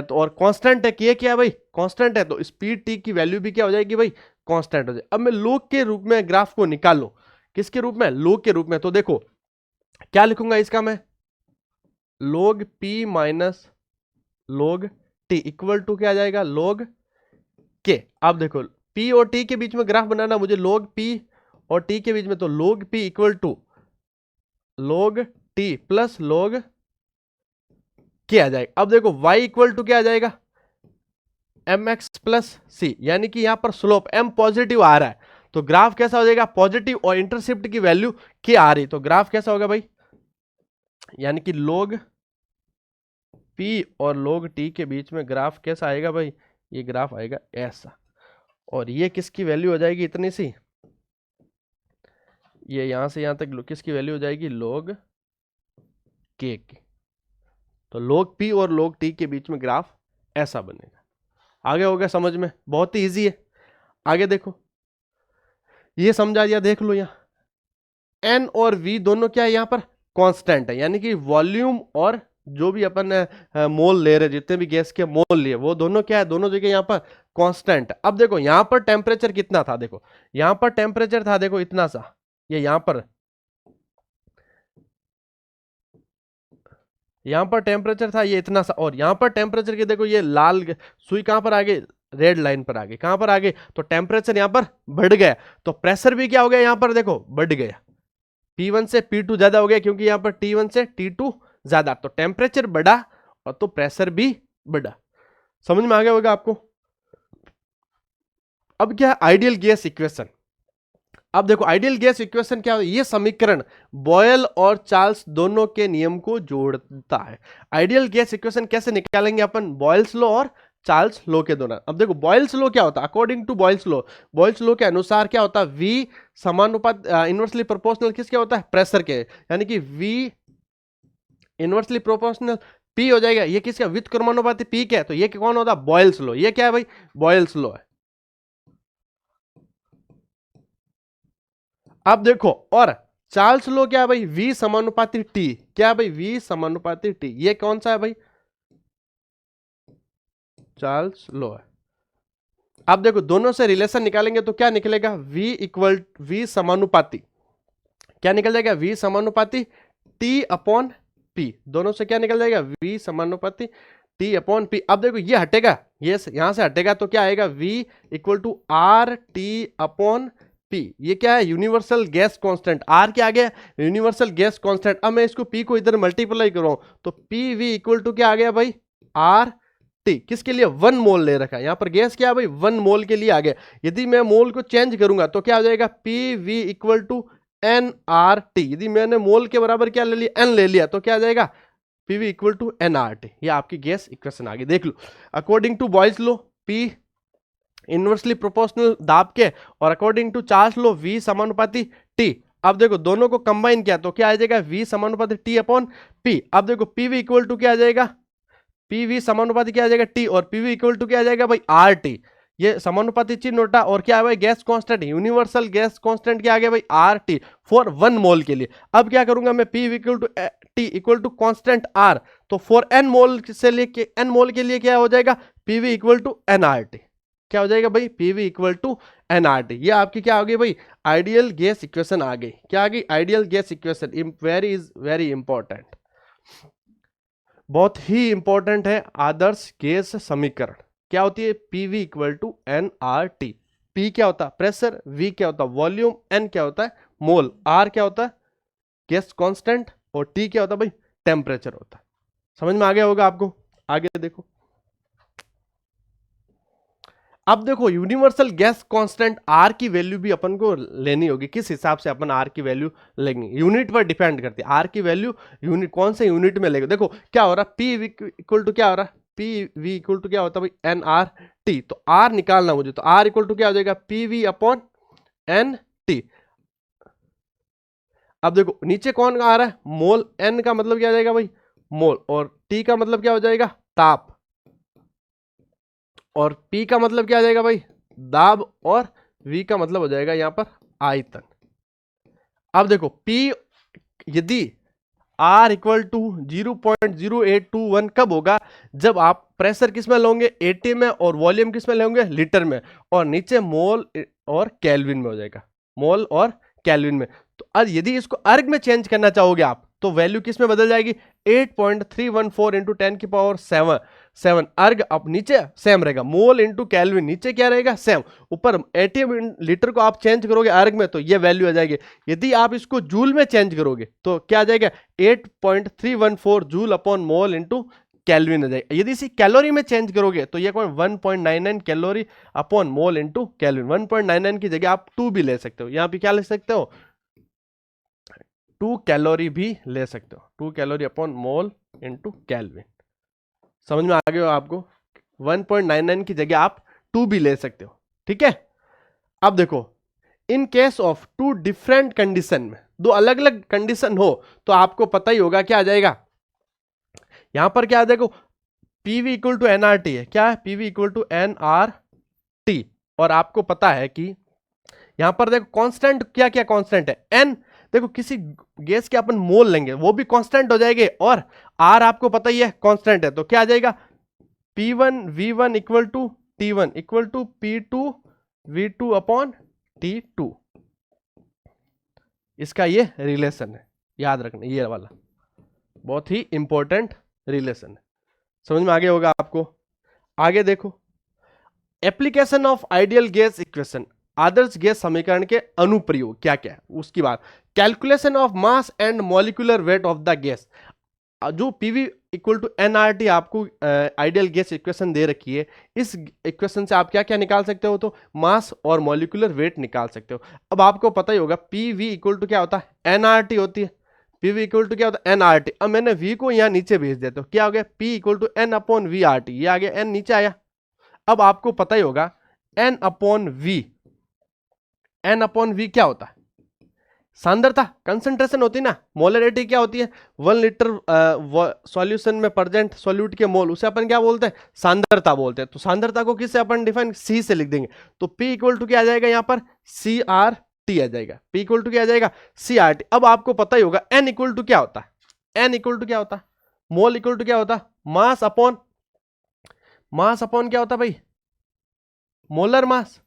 तो और कांस्टेंट है, के क्या है भाई, कांस्टेंट है, तो इस पी टी की वैल्यू भी क्या हो जाएगी भाई, कांस्टेंट हो जाएगी। अब मैं लोग के रूप में ग्राफ को निकालूं, किसके रूप में, लोग के रूप में, तो देखो क्या लिखूंगा इसका मैं, log p minus log t equal to क्या आ जाएगा, log k। अब देखो p और t के बीच में ग्राफ बनाना मुझे, log p और t के बीच में, तो log p equal to log t plus log k आ जाएगा। अब देखो y इक्वल टू क्या आ जाएगा, mx प्लस c, यानी कि यहां पर स्लोप m पॉजिटिव आ रहा है, तो ग्राफ कैसा हो जाएगा, पॉजिटिव, और इंटरसेप्ट की वैल्यू k आ रही, तो ग्राफ कैसा होगा भाई, यानी कि log p और log t के बीच में ग्राफ कैसा आएगा भाई, ये ग्राफ आएगा ऐसा, और ये किसकी वैल्यू हो जाएगी, इतनी सी, ये यहां से यहां तक किसकी वैल्यू हो जाएगी, log k की, तो log p और log t के बीच में ग्राफ ऐसा बनेगा। आगे हो गया समझ में, बहुत ही इजी है। आगे देखो, ये समझा दिया, देख लो यहाँ n और v दोनों क्या है, यहाँ पर कांस्टेंट है, यानी कि वॉल्यूम और जो भी अपन मोल ले रहे, जितने भी गैस के मोल लिए, वो दोनों क्या है, दोनों जगह यहाँ पर कांस्टेंट है। अब देखो यहाँ पर टेम्परेचर कितना था, देखो यहाँ पर टेम्परेचर था, देखो इतना सा, ये यहाँ पर टेम्परेचर था ये इतना सा, और यहाँ पर टेम्परेचर की देखो ये लाल सुई कहां पर आ गई, रेड लाइन पर आ गई, कहां पर आ गई, तो टेम्परेचर यहाँ पर बढ़ गया, तो प्रेशर भी क्या हो गया, यहाँ पर देखो बढ़ गया, P1 से P2 ज्यादा हो गया, क्योंकि यहाँ पर T1 से T2 ज्यादा, तो टेम्परेचर बढ़ा और तो प्रेशर भी बढ़ा। समझ में आ गया होगा आपको? अब क्या है आइडियल गैस इक्वेशन। अब देखो आइडियल गैस इक्वेशन क्या है, ये समीकरण बॉयल और चार्ल्स दोनों के नियम को जोड़ता है। आइडियल गैस इक्वेशन कैसे निकालेंगे अपन, बॉयल्स लॉ और चार्ल्स लॉ के दौरान। अब देखो बॉयल्स लॉ क्या होता है, अकॉर्डिंग टू बॉयल्स लॉ के अनुसार क्या होता है, V समानुपात इनवर्सली प्रोपोर्शनल किसके होता है, प्रेशर के, यानी कि V इनवर्सली प्रोपोर्शनल P हो जाएगा, ये किसका, विद क्रमानुपाती P क्या है, तो ये कौन होता है, बॉयल्स लॉ, ये क्या है भाई, बॉयल्स लॉ है। अब देखो, और चार्ल्स लॉ क्या है भाई, V समानुपाती T, क्या है भाई, V समानुपाती T, ये कौन सा है भाई, चार्ल्स लॉ है। अब देखो दोनों से रिलेशन निकालेंगे तो क्या निकलेगा, V समानुपाती, क्या निकल जाएगा, V समानुपाती T अपॉन P, दोनों से क्या निकल जाएगा, V समानुपाती T अपॉन P। अब देखो ये हटेगा, ये यहां से हटेगा, तो क्या आएगा, V equal to R T upon P, ये क्या है, यूनिवर्सल गैस कांस्टेंट, R क्या आ गया, यूनिवर्सल गैस कांस्टेंट। अब मैं इसको P को इधर मल्टीप्लाई करूं तो PV इक्वल टू क्या आ गया भाई, R टी, किसके लिए, 1 मोल ले रखा है, यहां पर गैस क्या है भाई, 1 मोल के लिए आ गया। यदि मैं मोल को चेंज करूंगा तो क्या हो जाएगा, PV इक्वल टू NRT, यदि मैंने मोल के बराबर क्या ले लिया, N ले लिया, तो क्या आ जाएगा, PV इक्वल टू NRT, ये आपकी गैस इक्वेशन आ गई। देख लो, according to Boyle's law P inversely proportional दाब के, और according to Charles law V समानुपाती T। अब देखो दोनों को कंबाइन किया तो क्या आ जाएगा, V समानुपाती T अपॉन P। अब देखो PV इक्वल टू क्या आ जाएगा, PV समानुपाती क्या आ जाएगा T, और PV इक्वल टू क्या आ जाएगा भाई, RT, ये समानुपाती चिन्ह उल्टा, और क्या है भाई, gas constant, universal gas constant क्या आ गया भाई, RT फॉर 1 मोल के लिए। अब क्या करूंगा मैं, PV equal to T equal to constant R, तो फॉर N मोल से लेके N मोल के लिए क्या हो जाएगा, PV इक्वल टू NRT, क्या हो जाएगा भाई, PV इक्वल टू NRT। ये आपकी क्या हो गई भाई, आइडियल गैस इक्वेशन आ गई, क्या आ गई, ideal gas equation, very important, बहुत ही इंपॉर्टेंट है आदर्श गैस समीकरण। क्या होती है, PV equal to NRT, P क्या होता है प्रेशर, V क्या होता है वॉल्यूम, N क्या होता है मोल, R क्या होता है गैस कांस्टेंट, और T क्या होता है भाई, टेम्परेचर होता है। समझ में आ गया होगा आपको? आगे देखो, अब देखो यूनिवर्सल गैस कांस्टेंट R की वैल्यू भी अपन को लेनी होगी, किस हिसाब से अपन R की वैल्यू लेंगे, यूनिट पर डिपेंड करती है, R की वैल्यू यूनिट कौन से यूनिट में लेंगे। देखो क्या हो रहा है, P इक्वल टू क्या हो रहा है, PV इक्वल टू क्या होता है भाई, NRT, तो R निकालना मुझे, तो R इक्वल टू क्या हो जाएगा, PV अपॉन NT। अब देखो नीचे कौन आ रहा है, मोल, एन का मतलब क्या हो जाएगा भाई, मोल, और टी का मतलब क्या हो जाएगा, ताप, और पी का मतलब क्या आ जाएगा भाई, दाब, और वी का मतलब हो जाएगा यहां पर आयतन। अब देखो P यदि R इक्वल टू 0.0821 कब होगा, जब आप प्रेशर किस में लोगे, एटी में, और वॉल्यूम किस में लोगे, लीटर में, और नीचे मोल और केल्विन में हो जाएगा, मोल और केल्विन में। तो यदि इसको अर्ग में चेंज करना चाहोगे आप, तो वैल्यू किस में बदल जाएगी, 8.314 इंटू 10 की पावर 7 अर्ग, अब नीचे सेम रहेगा, मोल इंटू केल्विन, नीचे क्या रहेगा, सेम, ऊपर 80 लीटर को आप चेंज करोगे अर्ग में तो ये वैल्यू आ जाएगी। यदि आप इसको जूल में चेंज करोगे तो क्या आ जाएगा, 8.314 joule upon mole into calorie आ जाएगा। यदि इसी कैलोरी में चेंज करोगे तो ये 1.99 calorie upon mole into calorie, 1.99 की जगह आप 2 भी ले सकते हो, यहां पे क्या ले सकते हो, 2 कैलोरी भी ले सकते हो, 2 calorie upon mole into calorie. समझ में आ गया हो आपको, 1.99 की जगह आप 2 भी ले सकते हो, ठीक है। अब देखो in case of 2 different condition में, 2 अलग अलग कंडीशन हो तो आपको पता ही होगा क्या आ जाएगा, यहां पर क्या आ जाएगा, पीवी इक्वल टू एनआरटी है, क्या है, पीवी इक्वल टू एनआरटी, और आपको पता है कि यहां पर देखो कांस्टेंट क्या क्या कांस्टेंट है, एन, देखो किसी गैस के अपन मोल लेंगे वो भी कांस्टेंट हो जाएंगे, और आर आपको पता ही है कांस्टेंट है, तो क्या आ जाएगा, P1 V1 equal to T1 equal to P2 V2 upon T2। इसका ये रिलेशन है, याद रखना, ये वाला बहुत ही इंपॉर्टेंट रिलेशन है, समझ में आ गया होगा आपको। आगे देखो application of ideal gas equation, Adarsh gas समीकरण के अनुप्रयोग क्या क्या है, उसकी बात, calculation of mass and molecular weight of the gas, जो पीवी इक्वल टू एनआरटी आपको आइडियल गैस इक्वेशन दे रखी है, इस इक्वेशन से आप क्या क्या निकाल सकते हो, तो मास और मॉलिक्यूलर वेट निकाल सकते हो। अब आपको पता ही होगा पीवी इक्वल टू क्या होता है, एनआरटी होती है, पीवी इक्वल टू क्या होता है, एनआरटी। अब मैंने वी को यहाँ नीचे भेज देता हूँ, क्या हो गया, P equal to N upon V R T, ये आ गया, एन नीचे आया। अब आपको पता ही होगा N upon V, N upon V क्या होता है, सांद्रता, कंसंट्रेशन होती है ना, मोलरिटी क्या होती है, 1 लीटर सॉल्यूशन में प्रेजेंट सॉल्यूट के मोल, उसे अपन क्या बोलते हैं, सांद्रता बोलते हैं। तो सांद्रता को किससे अपन डिफाइन, सी से लिख देंगे, तो P इक्वल टू क्या आ जाएगा, यहां पर CRT आ जाएगा, P इक्वल टू क्या आ जाएगा, CRT। अब आपको पता ही होगा N इक्वल टू क्या होता है, N इक्वल टू क्या होता है, मोल इक्वल टू क्या होता है, मास अपॉन, मास अपॉन क्या होता है भाई, मोलर मास,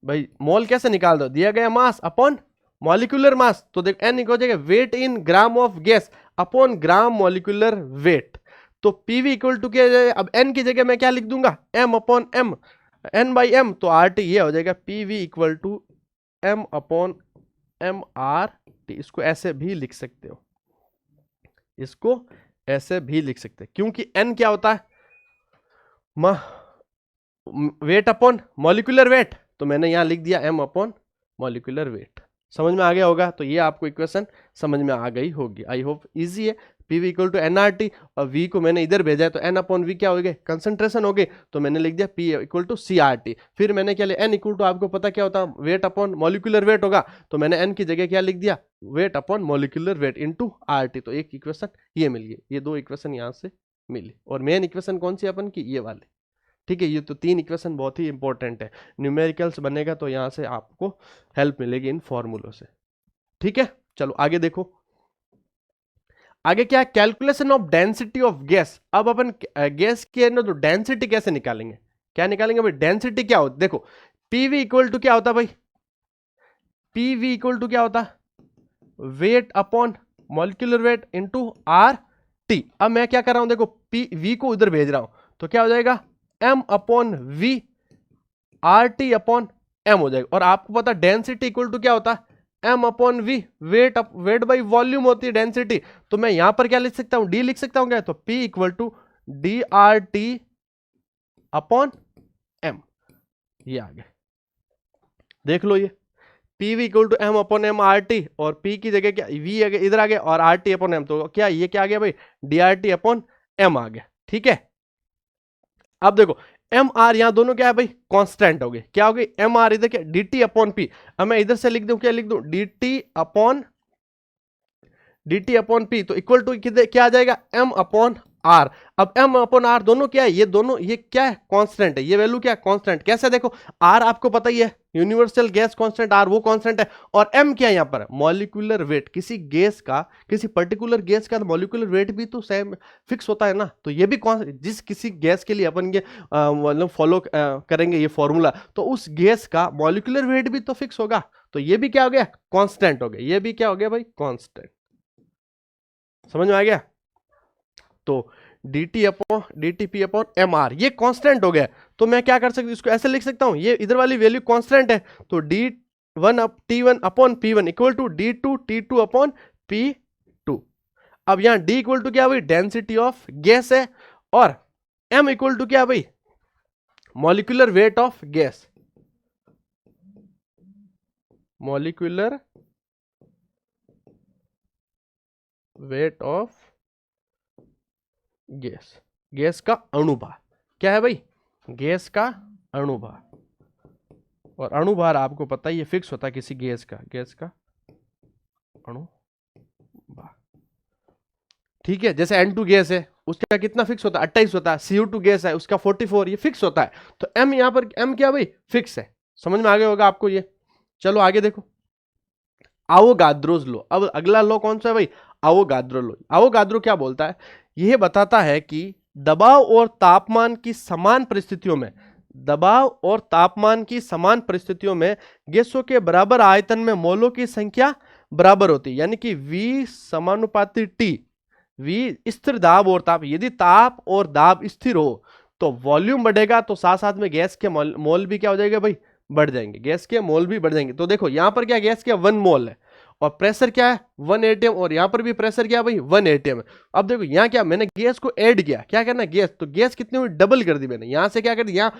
भाई मोल कैसे निकाल दो, दिया गया मास अपॉन मॉलिक्यूलर मास, तो देख एन इक्वल हो जाएगा weight in gram of gas upon gram molecular weight, तो पीवी इक्वल टू क्या जाएगा, अब एन की जगह मैं क्या लिख दूंगा, M upon M, N by M, तो आर टी ये हो जाएगा PV equal to M upon M R T. इसको ऐसे भी लिख सकते हो, इसको ऐसे भी लिख सकते हैं, क्योंकि एन क्या होता है, वेट अपॉन मॉलिक्यूलर वेट, तो मैंने यहां लिख दिया एम अपॉन मॉलिक्यूलर वेट। समझ में आ गया होगा, तो ये आपको इक्वेशन समझ में आ गई होगी, आई होप इजी है। पीवी इक्वल टू एनआरटी, और वी को मैंने इधर भेजा है तो एन अपॉन वी क्या हो गए, कंसंट्रेशन हो गए, तो मैंने लिख दिया पी इक्वल टू CRT। फिर मैंने क्या लिया, एन इक्वल टू आपको पता क्या होता है, वेट अपॉन मॉलिक्यूलर वेट होगा, तो मैंने एन की जगह क्या लिख दिया, weight upon molecular weight into RT, तो एक इक्वेशन ये मिल गई, ये 2 इक्वेशन यहां से मिली। और मेन इक्वेशन कौन सी अपन की, ये वाली, ठीक है। ये तो 3 इक्वेशन बहुत ही इंपॉर्टेंट है, न्यूमेरिकल्स बनेगा तो यहां से आपको हेल्प मिलेगी इन फॉर्मूलों से, ठीक है। चलो आगे देखो, आगे क्या है, calculation of density of gas. अब अपन गैस के ना तो डेंसिटी कैसे निकालेंगे, क्या निकालेंगे भाई, डेंसिटी क्या होती, देखो पीवी इक्वल टू क्या होता है भाई, पीवी इक्वल टू क्या होता है, weight upon molecular weight into R T. अब मैं क्या कर रहा हूं, देखो पी वी को उधर भेज रहा हूं, तो क्या हो जाएगा, M upon V R T upon M हो जाएगा। और आपको पता डेंसिटी इक्वल टू क्या होता है, M upon V, weight by volume होती है डेंसिटी, तो मैं यहां पर क्या लिख सकता हूं, डी लिख सकता हूं क्या, तो P equal to D R T upon M, ये आ गया, देख लो ये PV equal to M upon M R T, और पी की जगह क्या वी इधर आ गया, और आर टी अपॉन एम, तो क्या ये क्या आ गया भाई, D R T upon M आ गया, ठीक है। अब देखो एम आर यहां दोनों क्या है भाई, कांस्टेंट हो गए, क्या हो गई, एम आर इधर क्या, डी टी अपॉन पी। अब मैं इधर से लिख दूं, क्या लिख दूं, D T upon D T upon P, तो इक्वल टू क्या आ जाएगा, एम अपॉन आर। अब एम अपॉन आर दोनों क्या है, ये दोनों ये क्या है, कांस्टेंट है, ये वैल्यू क्या है, कांस्टेंट। कैसे देखो, आर आपको पता ही है, यूनिवर्सल गैस कांस्टेंट आर, वो कांस्टेंट है। और एम क्या है यहाँ पर, मॉलिक्यूलर वेट। किसी गैस का, किसी पर्टिकुलर गैस का मॉलिक्यूलर वेट भी तो सेम फिक्स होता है ना, तो ये भी जिस किसी गैस के लिए अपन ये मतलब फॉलो करेंगे ये फॉर्मूला, तो उस गैस का मॉलिक्यूलर वेट भी तो फिक्स होगा, तो ये भी क्या हो गया, कांस्टेंट हो गया। ये भी क्या हो गया भाई, कांस्टेंट। समझ में आ गया। तो D T P upon M R ये कांस्टेंट हो गया, तो मैं क्या कर सकता हूं, इसको ऐसे लिख सकता हूं, ये इधर वाली वैल्यू कांस्टेंट है, तो D one up T one upon P one equal to D two T two upon P two. अब यहां डी इक्वल टू क्या भाई, डेंसिटी ऑफ गैस है, और एम इक्वल टू क्या भाई, molecular weight of gas, molecular weight of gas, gas का अणुभार। क्या है भाई, गैस का अणुभार। और अणुभार आपको पता ही है फिक्स होता है किसी गैस का, गैस का अणुभार। ठीक है, जैसे N2 गैस है उसका कितना फिक्स होता है, 28 होता है। CO2 गैस है उसका 44, ये फिक्स होता है। तो M यहां पर M क्या भाई, फिक्स है। समझ में आ गया होगा आपको ये। चलो आगे देखो, आवोगाद्रोस लो। अब अगला लो कौन सा है भाई, आवोगाद्रो लो। आवोगाद्रो क्या बोलता है, यह बताता है कि दबाव और तापमान की समान परिस्थितियों में, दबाव और तापमान की समान परिस्थितियों में गैसों के बराबर आयतन में मोलों की संख्या बराबर होती है, यानी कि V समानुपाती T। V स्थिर दाब और ताप, यदि ताप और दाब स्थिर हो तो वॉल्यूम बढ़ेगा, तो साथ साथ में गैस के मोल भी क्या हो जाएगा भाई, बढ़ जाएंगे, गैस के मोल भी बढ़ जाएंगे। तो देखो यहां पर क्या, गैस क्या 1 मोल है, और प्रेशर क्या है 1 एटीएम, और यहां पर भी प्रेशर क्या भाई 1 एटीएम है। अब देखो यहां क्या, मैंने गैस को ऐड किया, क्या करना गैस, तो गैस कितनी हुई, डबल कर दी मैंने। यहां से क्या कर दी, यहाँ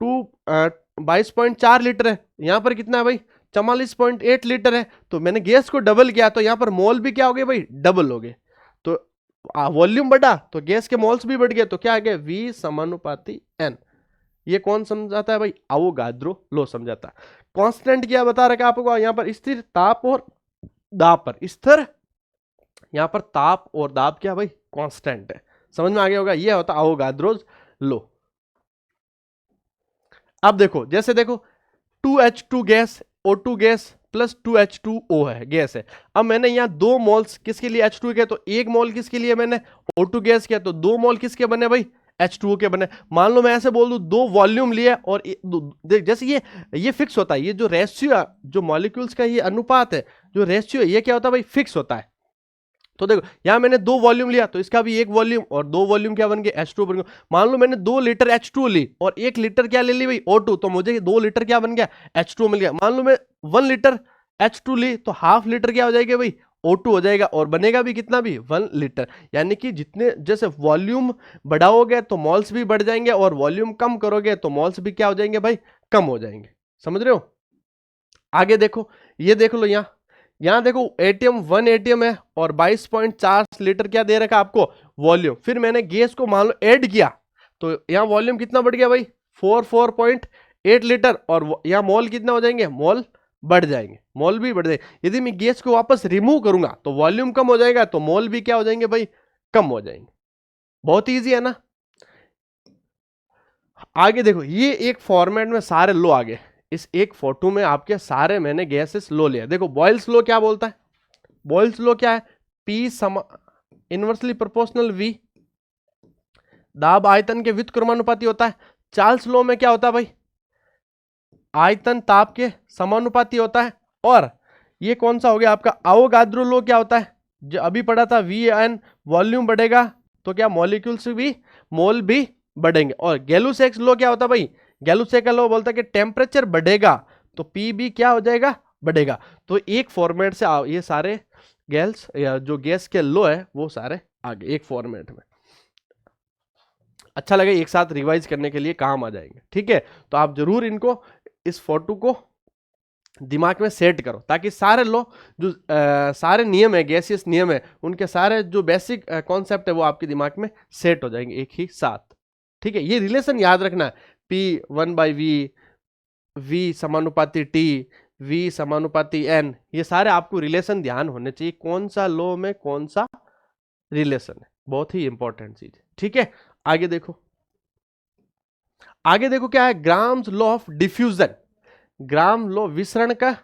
22.4 लीटर है, यहां पर कितना है भाई 44.8 लीटर है, तो मैंने गैस को डबल किया, तो यहां पर मोल भी क्या हो गए भाई, डबल हो गए। तो वॉल्यूम बढ़ा तो गैस के मोल्स भी बढ़ गए, तो क्या आ गया, V समानुपाती N। ये कौन समझाता है भाई, आवोगाद्रो लो समझाता है। कांस्टेंट क्या बता रखा आपको, यहां पर स्थिर ताप और दाब पर, स्थिर यहां पर ताप और दाब क्या भाई, कांस्टेंट है। समझ में आ गया होगा, ये होता है आवोगाद्रोस लो। अब देखो, जैसे देखो 2H2 gas, O2 gas plus 2H2O है, गैस है। अब मैंने यहाँ 2 मोल्स किसके लिए H2 के, तो 1 मोल किसके लिए मैंने O2 गैस किया, तो 2 मोल किसके बने भाई, H2O के बने। मान लो मैं ऐसे बोल दूं 2 वॉल्यूम लिए, और जैसे ये फिक्स होता है, ये जो रेशियो, जो मॉलिक्यूल्स का ये अनुपात है, जो रेशियो, ये क्या होता है भाई, फिक्स होता है। तो देखो यहां मैंने 2 वॉल्यूम लिया, तो इसका भी 1 वॉल्यूम, और 2 वॉल्यूम क्या बन गए, H2 बन गया। मान लो मैंने 2 लीटर H2 ली, और 1 लीटर क्या ले ली भाई, O2, तो मुझे 2 लीटर क्या बन गया, H2 मिल गया। मान लो मैं 1 लीटर H2 ली, तो हाफ लीटर क्या हो जाएगा भाई, O2 हो जाएगा, और बनेगा भी कितना भी 1 लीटर। यानी कि जितने जैसे वॉल्यूम बढ़ाओगे तो मॉल्स भी बढ़ जाएंगे, और वॉल्यूम कम करोगे तो मॉल्स भी क्या हो जाएंगे भाई, कम हो जाएंगे। समझ रहे हो। आगे देखो, ये देख लो यहां देखो एटीएम 1 एटीएम है, और 22.4 लीटर क्या दे रखा आपको, वॉल्यूम। फिर मैंने गैस को मान लो ऐड किया, तो यहां वॉल्यूम कितना बढ़ गया भाई, 44.8 लीटर, और यहां मोल कितना हो जाएंगे, मोल बढ़ जाएंगे, मोल भी बढ़ जाएंगे। यदि मैं गैस को वापस रिमूव करूंगा तो वॉल्यूम कम हो जाएगा, तो मोल भी क्या हो जाएंगे भाई, कम हो जाएंगे। बहुत ईजी है ना। आगे देखो, ये एक फॉर्मेट में सारे लो आगे, इस एक फोटो में आपके सारे मैंने गैसेस लो लिया। देखो बॉयल्स लो क्या बोलता है, बॉयल्स लो क्या है, P इनवर्सली प्रोपोर्शनल V, दाब आयतन के व्युत्क्रमानुपाती होता है। चार्ल्स लो में क्या होता है भाई, आयतन ताप के समानुपाती होता है। और ये कौन सा हो गया आपका, आवोगाद्रो लो क्या होता है, जो अभी पढ़ा था, VN, वॉल्यूम बढ़ेगा तो क्या मॉलिक्यूल्स भी, मोल भी बढ़ेंगे। और गैलुसेक्स लो क्या होता है भाई, गैलुसेक का लो बोलता है कि टेम्परेचर बढ़ेगा तो P भी क्या हो जाएगा, बढ़ेगा। तो एक फॉर्मेट से ये सारे गैस या जो गैस के लो है वो सारे आगे एक फॉर्मेट में, अच्छा लगे एक साथ रिवाइज करने के लिए काम आ जाएंगे। ठीक है, तो आप जरूर इनको, इस फोटो को दिमाग में सेट करो, ताकि सारे लो जो सारे नियम है, गैसियस नियम है, उनके सारे जो बेसिक कॉन्सेप्ट है वो आपके दिमाग में सेट हो जाएंगे एक ही साथ। ठीक है, ये रिलेशन याद रखना है, P 1/V, V समानुपाती T, V समानुपाती N, ये सारे आपको रिलेशन ध्यान होने चाहिए, कौन सा लॉ में कौन सा रिलेशन है, बहुत ही इंपॉर्टेंट चीज। ठीक है, आगे देखो, आगे देखो क्या है, grams law of diffusion, gram law विसरण का,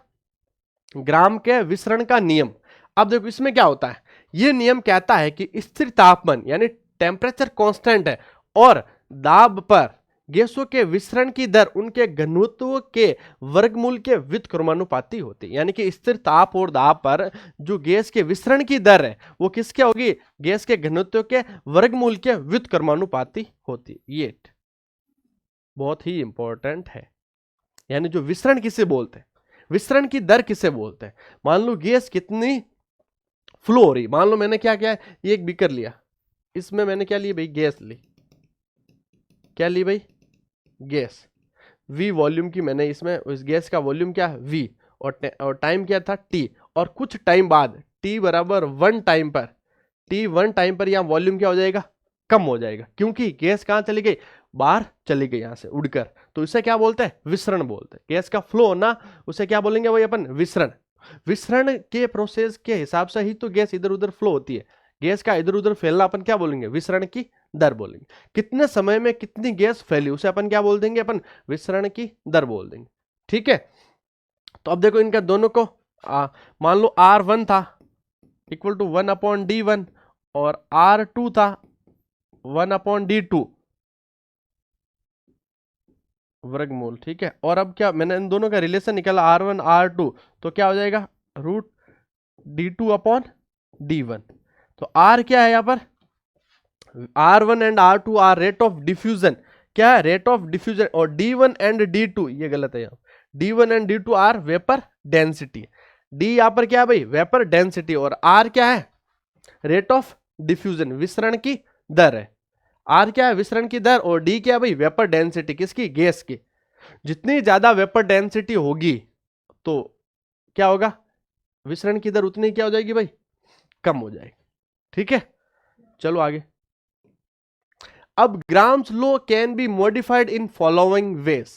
ग्राम के विसरण का नियम। अब देखो इसमें क्या होता है, यह नियम कहता है कि स्थिर तापमान यानी टेम्परेचर कांस्टेंट है और दाब पर गैसों के विसरण की दर उनके घनत्व के वर्गमूल के व्युत्क्रमानुपाती होती है। यानी कि स्थिर ताप और दाब पर जो गैस के विसरण की दर है वो किसके होगी, गैस के घनत्व के वर्गमूल के व्युत्क्रमानुपाती होती है। ये बहुत ही इंपॉर्टेंट है। यानी जो विसरण किसे बोलते हैं, विसरण की दर किसे बोलते हैं, मान लो गैस कितनी फ्लो हो रही, मान लो मैंने क्या किया, ये एक बीकर लिया, इसमें मैंने क्या लिया भाई, गैस ली, क्या ली भाई, गैस, V वॉल्यूम की मैंने इसमें, उस गैस का वॉल्यूम क्या है V, और टाइम क्या था T, और कुछ टाइम बाद T बराबर 1 टाइम पर, T 1 टाइम पर यहां वॉल्यूम क्या हो जाएगा, कम हो जाएगा, क्योंकि गैस कहां चली गई, बाहर चली गई यहां से उड़कर, तो इसे क्या बोलते हैं, विसरण बोलते हैं। गैस का फ्लो होना उसे क्या बोलेंगे भाई अपन, विसरण। विसरण के प्रोसेस के हिसाब से ही तो गैस इधर उधर फ्लो होती है, गैस का इधर उधर फैलना अपन क्या बोलेंगे, विसरण की दर बोलेंगे। कितने समय में कितनी गैस फैली उसे अपन क्या बोल देंगे, अपन विसरण की दर बोल देंगे। ठीक है, तो अब देखो इनका दोनों को मान लो R1 था इक्वल टू 1/d1 और R2 था 1/d2 वर्गमूल। ठीक है, और अब क्या मैंने इन दोनों का रिलेशन निकाला R1 R2, तो क्या हो जाएगा रूट d2/d1। तो R क्या है यहां पर, R1 and R2 are rate of diffusion, क्या है रेट ऑफ डिफ्यूजन, और D1 एंड D2 ये गलत है, यहाँ D1 and D2 are vapour density, D यहां पर क्या है भाई, वेपर डेंसिटी, और R क्या है, रेट ऑफ डिफ्यूजन, विसरण की दर है। R क्या है, विसरण की दर, और D क्या है भाई, वेपर डेंसिटी, किसकी, गैस की। जितनी ज्यादा वेपर डेंसिटी होगी तो क्या होगा, विसरण की दर उतनी क्या हो जाएगी भाई, कम हो जाएगी। ठीक है, चलो आगे। अब grams law can be modified in following veg,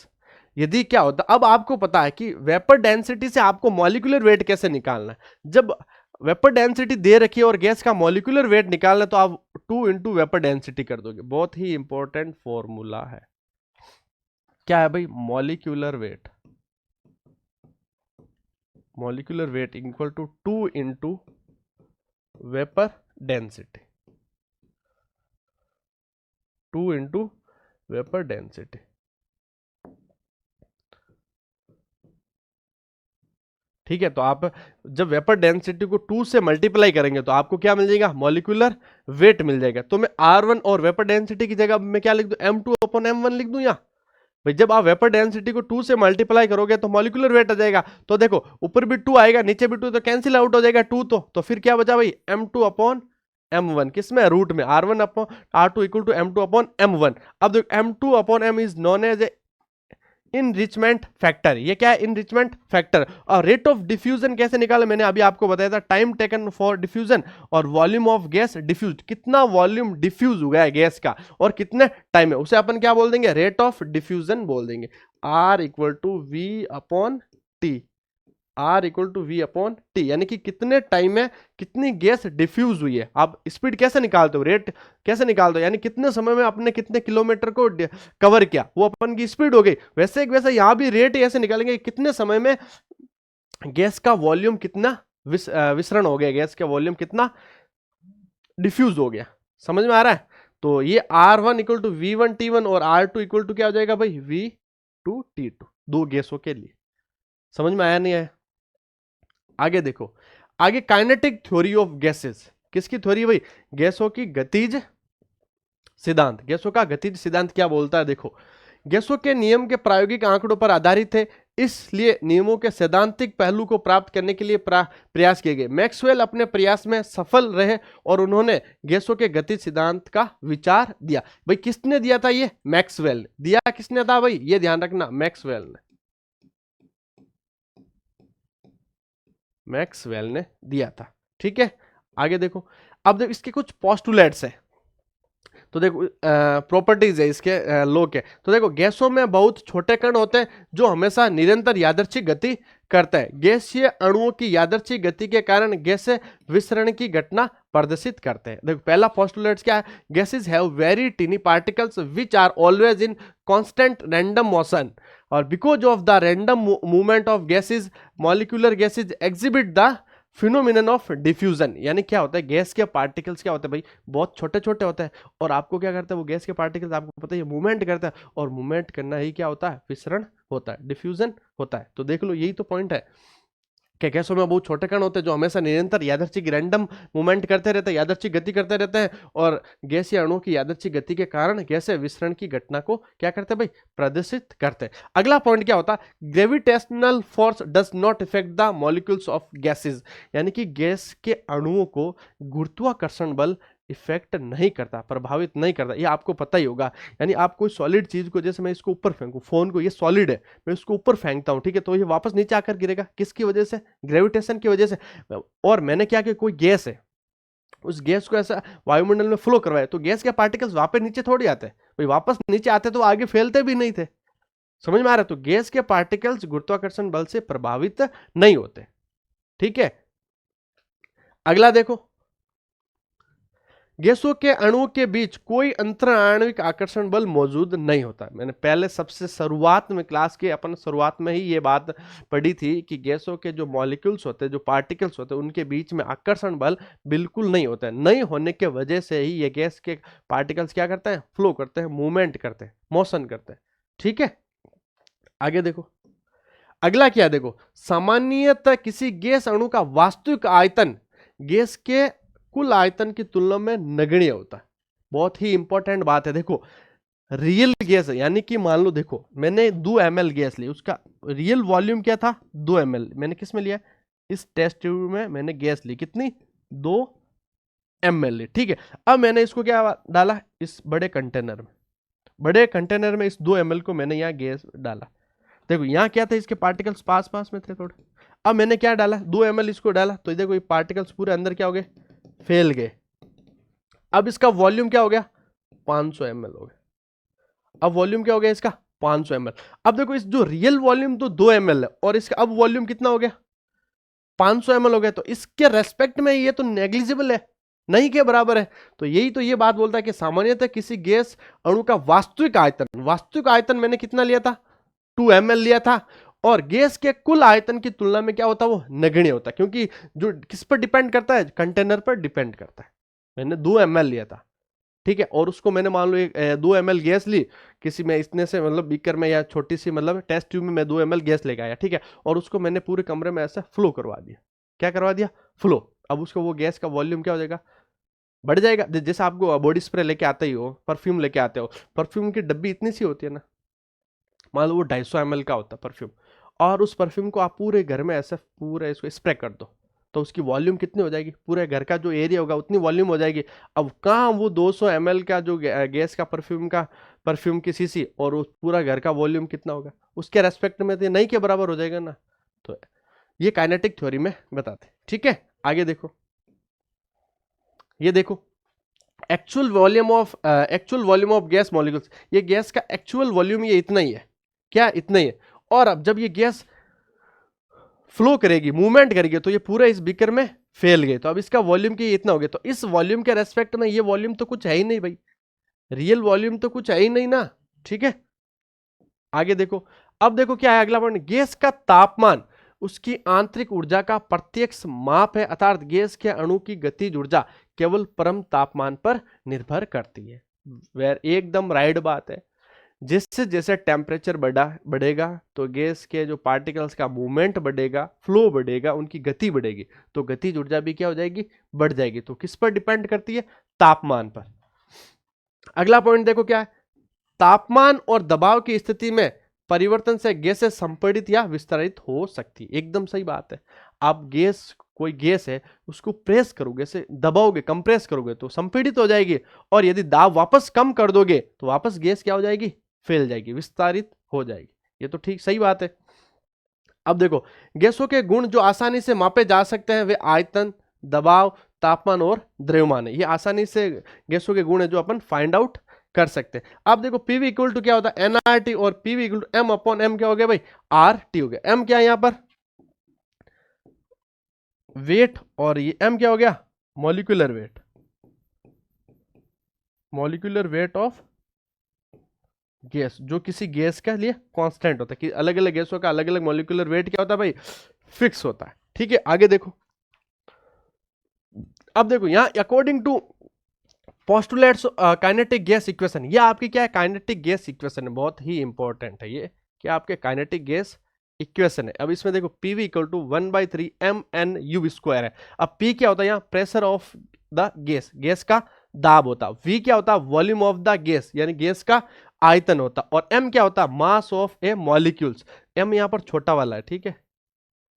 यदि क्या होता, अब आपको पता है कि वेपर डेंसिटी से आपको मॉलिक्यूलर वेट कैसे निकालना है। जब वेपर डेंसिटी दे रखी है और गैस का मॉलिक्यूलर वेट निकालना है तो आप 2 इंटू वेपर डेंसिटी कर दोगे, बहुत ही इंपॉर्टेंट फॉर्मूला है। क्या है भाई, molecular weight, molecular weight equal to 2 into vapour density, 2 into vapour density. ठीक है, तो आप जब वेपर डेंसिटी को 2 से मल्टीप्लाई करेंगे तो आपको क्या मिल जाएगा, मॉलिक्यूलर वेट मिल जाएगा। तो मैं R1 और वेपर डेंसिटी की जगह मैं क्या लिख दूं, M2/M1 लिख दूं, या भाई जब आप वेपर डेंसिटी को 2 से मल्टीप्लाई करोगे तो मॉलिक्यूलर वेट आ जाएगा। तो देखो ऊपर भी 2 आएगा नीचे भी 2, तो कैंसिल आउट हो जाएगा 2, तो फिर क्या बचा भाई, M2/M1, किसमें, रूट में, R1/R2 इक्वल टू M2/M1। अब देखो M2/M is known as a enrichment factor, ये क्या है, इनरिचमेंट फैक्टर। और रेट ऑफ डिफ्यूजन कैसे निकाला, मैंने अभी आपको बताया था, टाइम टेकन फॉर डिफ्यूजन और वॉल्यूम ऑफ गैस डिफ्यूज, कितना वॉल्यूम डिफ्यूज हुआ है गैस का और कितने टाइम है, उसे अपन क्या बोल देंगे, रेट ऑफ डिफ्यूजन बोल देंगे। R equal to V/T, R equal to V/T, यानी कि कितने टाइम में कितनी गैस डिफ्यूज हुई है। आप स्पीड कैसे निकालते हो, रेट कैसे निकालते हो, यानी कितने समय में आपने कितने किलोमीटर को कवर किया, वो अपन की स्पीड हो गई। वैसे यहां भी रेट ऐसे निकालेंगे कितने समय में गैस का वॉल्यूम कितना विसरण हो गया, गैस का वॉल्यूम कितना डिफ्यूज हो गया। समझ में आ रहा है। तो ये R1 इक्वल टू V1T1 और R2 इक्वल टू क्या हो जाएगा भाई, V2T2, दो गैसों के लिए। समझ में आया नहीं आया। आगे देखो, आगे काइनेटिक थ्योरी ऑफ गैसेस, किसकी थ्योरी भाई, गैसों की गतिज सिद्धांत। गैसों का गतिज सिद्धांत क्या बोलता है, देखो गैसों के नियम के प्रायोगिक आंकड़ों पर आधारित है, इसलिए नियमों के सैद्धांतिक पहलू को प्राप्त करने के लिए प्रयास किए गए। मैक्सवेल अपने प्रयास में सफल रहे और उन्होंने गैसों के गतिज सिद्धांत का विचार दिया। भाई किसने दिया था, ये मैक्सवेल दिया, किसने था भाई, ये ध्यान रखना, मैक्सवेल ने, मैक्सवेल ने दिया था। ठीक है, आगे देखो, अब देखो इसके कुछ पोस्टुलेट्स है। तो देखो प्रॉपर्टीज है इसके लो के। तो देखो गैसों में बहुत छोटे कण होते हैं जो हमेशा निरंतर यादृच्छिक गति करते हैं। गैसीय अणुओं की यादृच्छिक गति के कारण गैसें विसरण की घटना प्रदर्शित करते हैं। देखो पहला पोस्टुलेट क्या है, gases have very tiny particles which are always in constant random motion और because of the random movement of gases molecular gases exhibit the phenomenon of diffusion. यानी क्या होता है, गैस के पार्टिकल्स क्या होते हैं भाई, बहुत छोटे छोटे होते हैं और आपको क्या करते हैं, वो गैस के पार्टिकल्स आपको पता है मूवमेंट करता है और मूवमेंट करना ही क्या होता है, विसरण होता है, डिफ्यूजन होता है। तो देख लो यही तो पॉइंट है कि गैसों में बहुत छोटे कण होते हैं जो हमेशा निरंतर यादृच्छिक रैंडम मूवमेंट करते रहते हैं, यादृच्छिक गति करते रहते हैं और गैसीय अणुओं की यादृच्छिक गति के कारण गैसीय विसरण की घटना को क्या करते हैं भाई, प्रदर्शित करते हैं। अगला पॉइंट क्या होता है, gravitational force does not effect the molecules of gases. यानी कि गैस के अणुओं को गुरुत्वाकर्षण बल इफेक्ट नहीं करता, प्रभावित नहीं करता। ये आपको पता ही होगा। यानी आप कोई सॉलिड चीज को, जैसे मैं इसको ऊपर फेंकूं, फोन को, ये सॉलिड है, मैं इसको ऊपर फेंकता हूं, ठीक है, तो ये वापस नीचे आकर गिरेगा, किसकी वजह से, ग्रेविटेशन की वजह से। और मैंने क्या किया, कोई गैस है, उस गैस को ऐसा वायुमंडल में फ्लो करवाया, तो गैस के पार्टिकल्स वापस नीचे थोड़ी आते हैं भाई, वापस नीचे आते तो आगे फैलते भी नहीं थे। समझ में आ रहा है? तो गैस के पार्टिकल्स गुरुत्वाकर्षण बल से प्रभावित नहीं होते। ठीक है, अगला देखो, गैसों के अणुओं के बीच कोई अंतराण्विक आकर्षण बल मौजूद नहीं होता। मैंने पहले सबसे शुरुआत में क्लास के अपन शुरुआत में ही ये बात पढ़ी थी कि गैसों के जो मॉलिक्यूल्स होते हैं, जो पार्टिकल्स होते हैं, उनके बीच में आकर्षण बल बिल्कुल नहीं होता है। नहीं होने के वजह से ही ये गैस के पार्टिकल्स क्या करते हैं, फ्लो करते हैं, मूवमेंट करते हैं, मोशन करते हैं। ठीक है, आगे देखो, अगला क्या देखो, सामान्यतः किसी गैस अणु का वास्तविक आयतन गैस के कुल आयतन की तुलना में नगण्य होता है। बहुत ही इंपॉर्टेंट बात है। देखो रियल गैस है, यानी कि मान लो, देखो मैंने 2 ml गैस ली, उसका रियल वॉल्यूम क्या था, 2 ml। मैंने किस में लिया, इस टेस्ट ट्यूब में मैंने गैस ली, कितनी, 2 ml ली। ठीक है, अब मैंने इसको क्या डाला, इस बड़े कंटेनर में, बड़े कंटेनर में इस 2 ml को मैंने यहाँ गैस डाला। देखो यहाँ क्या था, इसके पार्टिकल्स पास पास में थे थोड़े। अब मैंने क्या डाला, 2 ml इसको डाला, तो देखो ये पार्टिकल्स पूरे अंदर क्या हो गए, फैल गए। अब इसका वॉल्यूम क्या हो गया, 500 ml हो गया। अब वॉल्यूम क्या हो गया इसका, 500 ml। अब देखो इस जो रियल वॉल्यूम तो 2 ml है और इसका अब वॉल्यूम कितना हो गया, 500 ml हो गया। तो इसके रेस्पेक्ट में ये तो नेग्लिजिबल है, नहीं के बराबर है। तो यही तो ये बात बोलता है कि सामान्यतः किसी गैस अणु का वास्तविक आयतन मैंने कितना लिया था, 2 ml लिया था, और गैस के कुल आयतन की तुलना में क्या होता है, वो नगण्य होता है। क्योंकि जो किस पर डिपेंड करता है, कंटेनर पर डिपेंड करता है। मैंने 2 ml लिया था, ठीक है, और उसको मैंने मान लो 2 ml गैस ली, किसी में इतने से मतलब बीकर में या छोटी सी मतलब टेस्ट ट्यूब में मैं 2 ml गैस लेके आया, ठीक है, और उसको मैंने पूरे कमरे में ऐसा फ्लो करवा दिया। क्या करवा दिया, फ्लो। अब उसको वो गैस का वॉल्यूम क्या हो जाएगा, बढ़ जाएगा। जैसे आपको बॉडी स्प्रे लेके आते ही हो, परफ्यूम लेके आते हो, परफ्यूम की डब्बी इतनी सी होती है ना, मान लो वो 250 ml का होता है परफ्यूम, और उस परफ्यूम को आप पूरे घर में ऐसे पूरे इसको स्प्रे कर दो, तो उसकी वॉल्यूम कितनी हो जाएगी, पूरे घर का जो एरिया होगा उतनी वॉल्यूम हो जाएगी। अब कहाँ वो 200 ml का जो गैस का परफ्यूम की सीसी, और उस पूरा घर का वॉल्यूम कितना होगा, उसके रेस्पेक्ट में तो नहीं के बराबर हो जाएगा ना। तो ये काइनेटिक थ्योरी में बताते। ठीक है, आगे देखो, ये देखो actual volume of gas molecules, ये गैस का एक्चुअल वॉल्यूम ये इतना ही है, क्या, इतना ही है। और अब जब ये गैस फ्लो करेगी, मूवमेंट करेगी, तो ये पूरा इस बीकर में फैल गए, तो अब इसका वॉल्यूम की इतना हो गया। तो इस वॉल्यूम के रेस्पेक्ट में ये वॉल्यूम तो कुछ है ही नहीं भाई, रियल वॉल्यूम तो कुछ है ही नहीं ना। ठीक है, आगे देखो, अब देखो क्या है अगला पॉइंट, गैस का तापमान उसकी आंतरिक ऊर्जा का प्रत्यक्ष माप है, अर्थात गैस के अणु की गतिज ऊर्जा केवल परम तापमान पर निर्भर करती है। वेर एकदम राइट बात है। जैसे जैसे टेम्परेचर बढ़ेगा तो गैस के जो पार्टिकल्स का मूवमेंट बढ़ेगा, फ्लो बढ़ेगा, उनकी गति बढ़ेगी, तो गतिज ऊर्जा भी क्या हो जाएगी, बढ़ जाएगी। तो किस पर डिपेंड करती है, तापमान पर। अगला पॉइंट देखो क्या है, तापमान और दबाव की स्थिति में परिवर्तन से गैसें संपीड़ित या विस्तारित हो सकती है। एकदम सही बात है। आप कोई गैस है, उसको प्रेस करोगे, से दबाओगे, कंप्रेस करोगे तो संपीड़ित हो जाएगी, और यदि दाब वापस कम कर दोगे तो वापस गैस क्या हो जाएगी, फैल जाएगी, विस्तारित हो जाएगी। ये तो ठीक सही बात है। अब देखो, गैसों के गुण जो आसानी से मापे जा सकते हैं वे आयतन, दबाव, तापमान और द्रव्यमान है। ये आसानी से गैसों के गुण है जो अपन फाइंड आउट कर सकते हैं। अब देखो पीवी इक्वल टू क्या होता है एनआरटी, और PV equal to M upon M क्या हो गया भाई आर टी हो गया। एम क्या है यहां पर वेट, और ये एम क्या हो गया molecular weight, molecular weight of gas, जो किसी गैस के लिए कांस्टेंट होता है कि अलग अलग गैसों का अलग अलग मॉलिक्यूलर वेट क्या होता है भाई फिक्स होता है। ठीक है आगे देखो, अब देखो यहां according to postulates kinetic gas equation, ये आपकी क्या है काइनेटिक गैस इक्वेशन है, बहुत ही इंपॉर्टेंट है ये कि आपके काइनेटिक गैस इक्वेशन है। अब इसमें देखो PV equal to 1/3 mn square है। अब पी क्या होता है यहाँ pressure of the gas, gas का दाब होता है। वी क्या होता है वॉल्यूम ऑफ द गैस यानी गैस का आयतन होता, और एम क्या होता है mass of a molecules. M यहाँ पर छोटा वाला है, ठीक है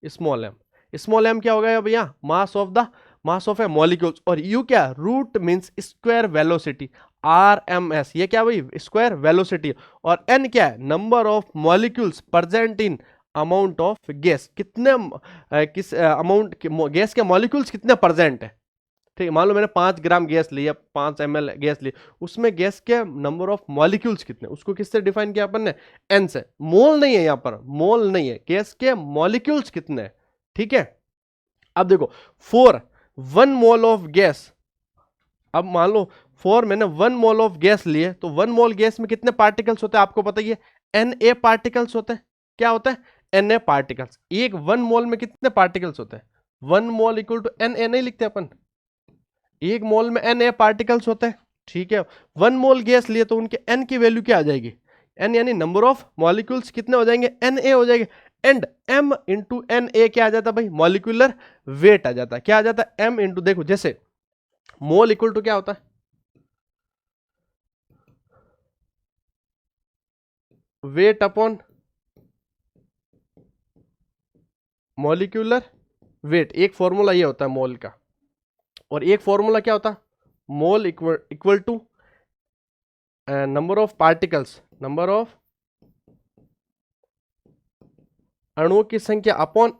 स्मॉल एम, स्मॉल एम क्या होगा भैया मास ऑफ ए मॉलिक्यूल्स, और यू क्या root means square velocity R M S, ये क्या भाई स्क्वायर वेलोसिटी, और एन क्या है number of molecules present in amount of gas, कितने किस अमाउंट गैस के मॉलिक्यूल्स कितने प्रेजेंट है। ठीक है मान लो मैंने 5 ग्राम गैस लिया 5 ml गैस ली, उसमें गैस के नंबर ऑफ मॉलिक्यूल्स कितने, उसको किससे डिफाइन किया अपन ने एन से, मोल नहीं है यहाँ पर, मोल नहीं है, गैस के मॉलिक्यूल्स कितने हैं। ठीक है अब देखो 1 मोल ऑफ गैस, अब मान लो मैंने 1 मोल ऑफ गैस लिए, तो 1 मोल गैस में कितने पार्टिकल्स होते हैं आपको पता ही है Na पार्टिकल्स होते हैं। क्या होता है Na पार्टिकल्स। एक 1 मोल में कितने पार्टिकल्स होते हैं 1 मोल इक्वल टू Na नहीं लिखते अपन, एक मोल में Na पार्टिकल्स होते हैं। ठीक है 1 मोल गैस लिए तो उनके n की वैल्यू क्या आ जाएगी n यानी नंबर ऑफ मॉलिक्यूल्स कितने हो जाएंगे Na हो जाएंगे, एंड m इंटू Na क्या आ जाता है भाई मॉलिक्यूलर वेट आ जाता है। क्या आ जाता है m इंटू, देखो जैसे मोल इक्वल टू क्या होता है वेट अपॉन मॉलिक्यूलर वेट, एक फॉर्मूला ये होता है मोल का, और एक फॉर्मूला क्या होता है mole equal to number of particles, number of अणुओं की संख्या अपॉन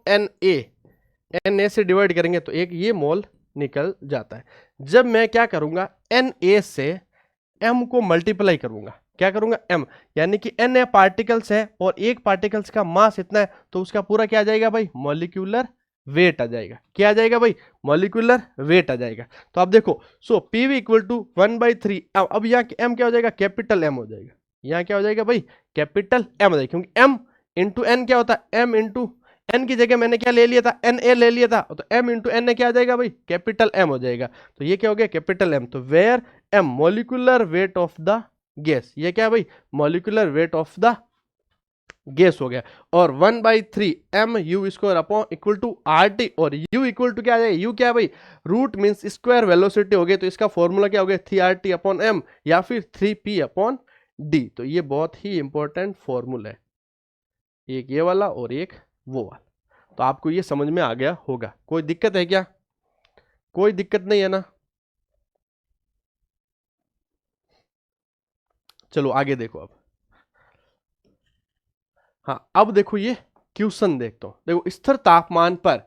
Na से डिवाइड करेंगे तो एक ये मोल निकल जाता है। जब मैं क्या करूंगा Na से m को मल्टीप्लाई करूंगा, क्या करूंगा m, यानी कि Na पार्टिकल्स है और एक पार्टिकल्स का मास इतना है, तो उसका पूरा क्या आ जाएगा भाई मॉलिक्यूलर वेट आ जाएगा। क्या आ जाएगा भाई मॉलिक्यूलर वेट आ जाएगा। तो आप देखो सो पीवी इक्वल टू 1/3, अब यहाँ m क्या हो जाएगा कैपिटल M हो जाएगा, यहाँ क्या हो जाएगा भाई कैपिटल M हो जाएगा, क्योंकि m इंटू एन क्या होता है m इंटू एन की जगह मैंने क्या ले लिया था Na ले लिया था, तो m इंटू एन क्या आ जाएगा भाई कैपिटल M हो जाएगा। तो ये क्या हो गया कैपिटल M, तो where m molecular weight of the gas, ये क्या है भाई molecular weight of the gas हो गया, और 1/3 mu square upon equal to RT, और u इक्वल टू क्या आ जाएगा, u क्या है भाई रूट मींस स्क्वायर वेलोसिटी हो गई, तो इसका फॉर्मूला क्या हो गया 3RT अपॉन m या फिर 3P अपॉन D। तो ये बहुत ही इंपॉर्टेंट फॉर्मूला है, एक ये वाला और एक वो वाला। तो आपको ये समझ में आ गया होगा, कोई दिक्कत है क्या, कोई दिक्कत नहीं है ना। चलो आगे देखो अब, हाँ अब देखो ये क्वेश्चन देखते हो। देखो स्थिर तापमान पर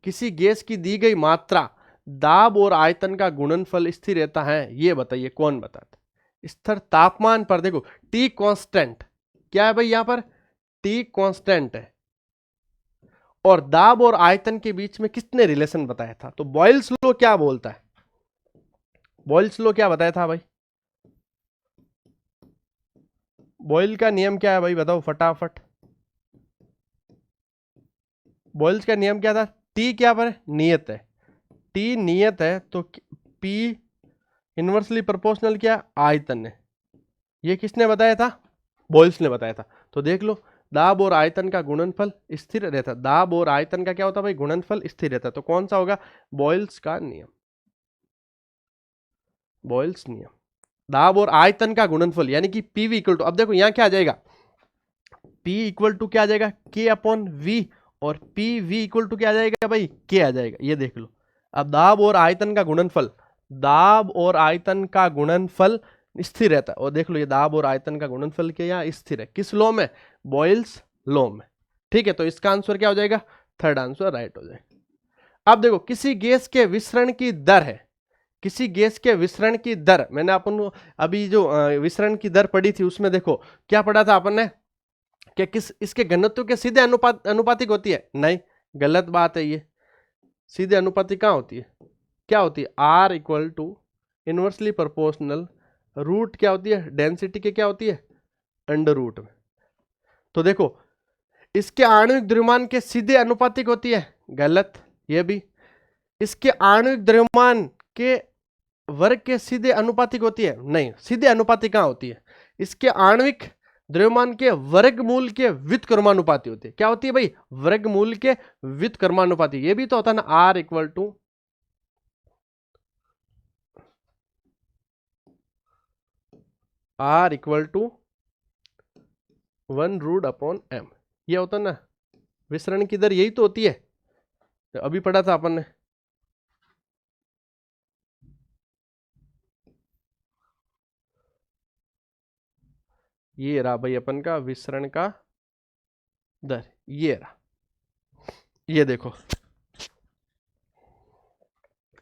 किसी गैस की दी गई मात्रा दाब और आयतन का गुणनफल स्थिर रहता है, ये बताइए कौन बताता है। स्थिर तापमान पर देखो T कांस्टेंट, क्या है भाई यहां पर T कांस्टेंट है, और दाब और आयतन के बीच में किसने रिलेशन बताया था, तो बॉयल्स लॉ क्या बोलता है, बॉयल्स लॉ क्या बताया था भाई, बॉयल का नियम क्या है भाई बताओ फटाफट। बॉयल्स का नियम क्या था, टी क्या पर नियत है, टी नियत है तो पी इनवर्सली प्रोपोर्शनल क्या आयतन है, ये किसने बताया था बॉयल्स ने बताया था। तो देख लो दाब और आयतन का गुणनफल स्थिर रहता, दाब और आयतन का क्या होता भाई गुणनफल स्थिर रहता, तो कौन सा होगा बॉयल्स का नियम, बॉयल्स नियम। दाब और आयतन का गुणनफल यानी कि पीवी इक्वल टू, अब देखो यहां क्या आ जाएगा P इक्वल टू क्या आ जाएगा K अपॉन V, और पी वी इक्वल टू क्या आ जाएगा भाई K आ जाएगा, ये देख लो। अब दाब और आयतन का गुणनफल, दाब और आयतन का गुणनफल स्थिर रहता है, और देख लो ये दाब और आयतन का गुणनफल क्या यहाँ स्थिर है, किस लॉ में बॉयल्स लॉ में। ठीक है तो इसका आंसर क्या हो जाएगा थर्ड आंसर राइट हो जाएगा। अब देखो किसी गैस के विसरण की दर है, किसी गैस के विसरण की दर, मैंने अपन अभी जो विसरण की दर पढ़ी थी उसमें देखो क्या पढ़ा था अपन ने, कि किस इसके घनत्व के सीधे अनुपातिक होती है, नहीं गलत बात है ये। सीधे अनुपातिक कहाँ होती है, क्या होती है, R equal to inversely proportional root क्या होती है, डेंसिटी के क्या होती है, अंडर रूट में। तो देखो इसके आणविक द्रव्यमान के सीधे अनुपातिक होती है, गलत ये भी। इसके आणविक द्रव्यमान के वर्ग के सीधे अनुपातिक होती है, नहीं सीधे अनुपातिक कहां होती है, इसके आणविक द्रव्यमान के वर्गमूल के व्युत्क्रमानुपाती होती है। क्या होती है भाई, वर्गमूल के व्युत्क्रमानुपाती। ये भी तो होता है ना, R equal to one root upon M, ये होता है ना विसरण की दर, यही तो होती है, तो अभी पढ़ा था अपन ने। ये रहा भाई अपन का विसरण का दर, ये रहा, ये देखो,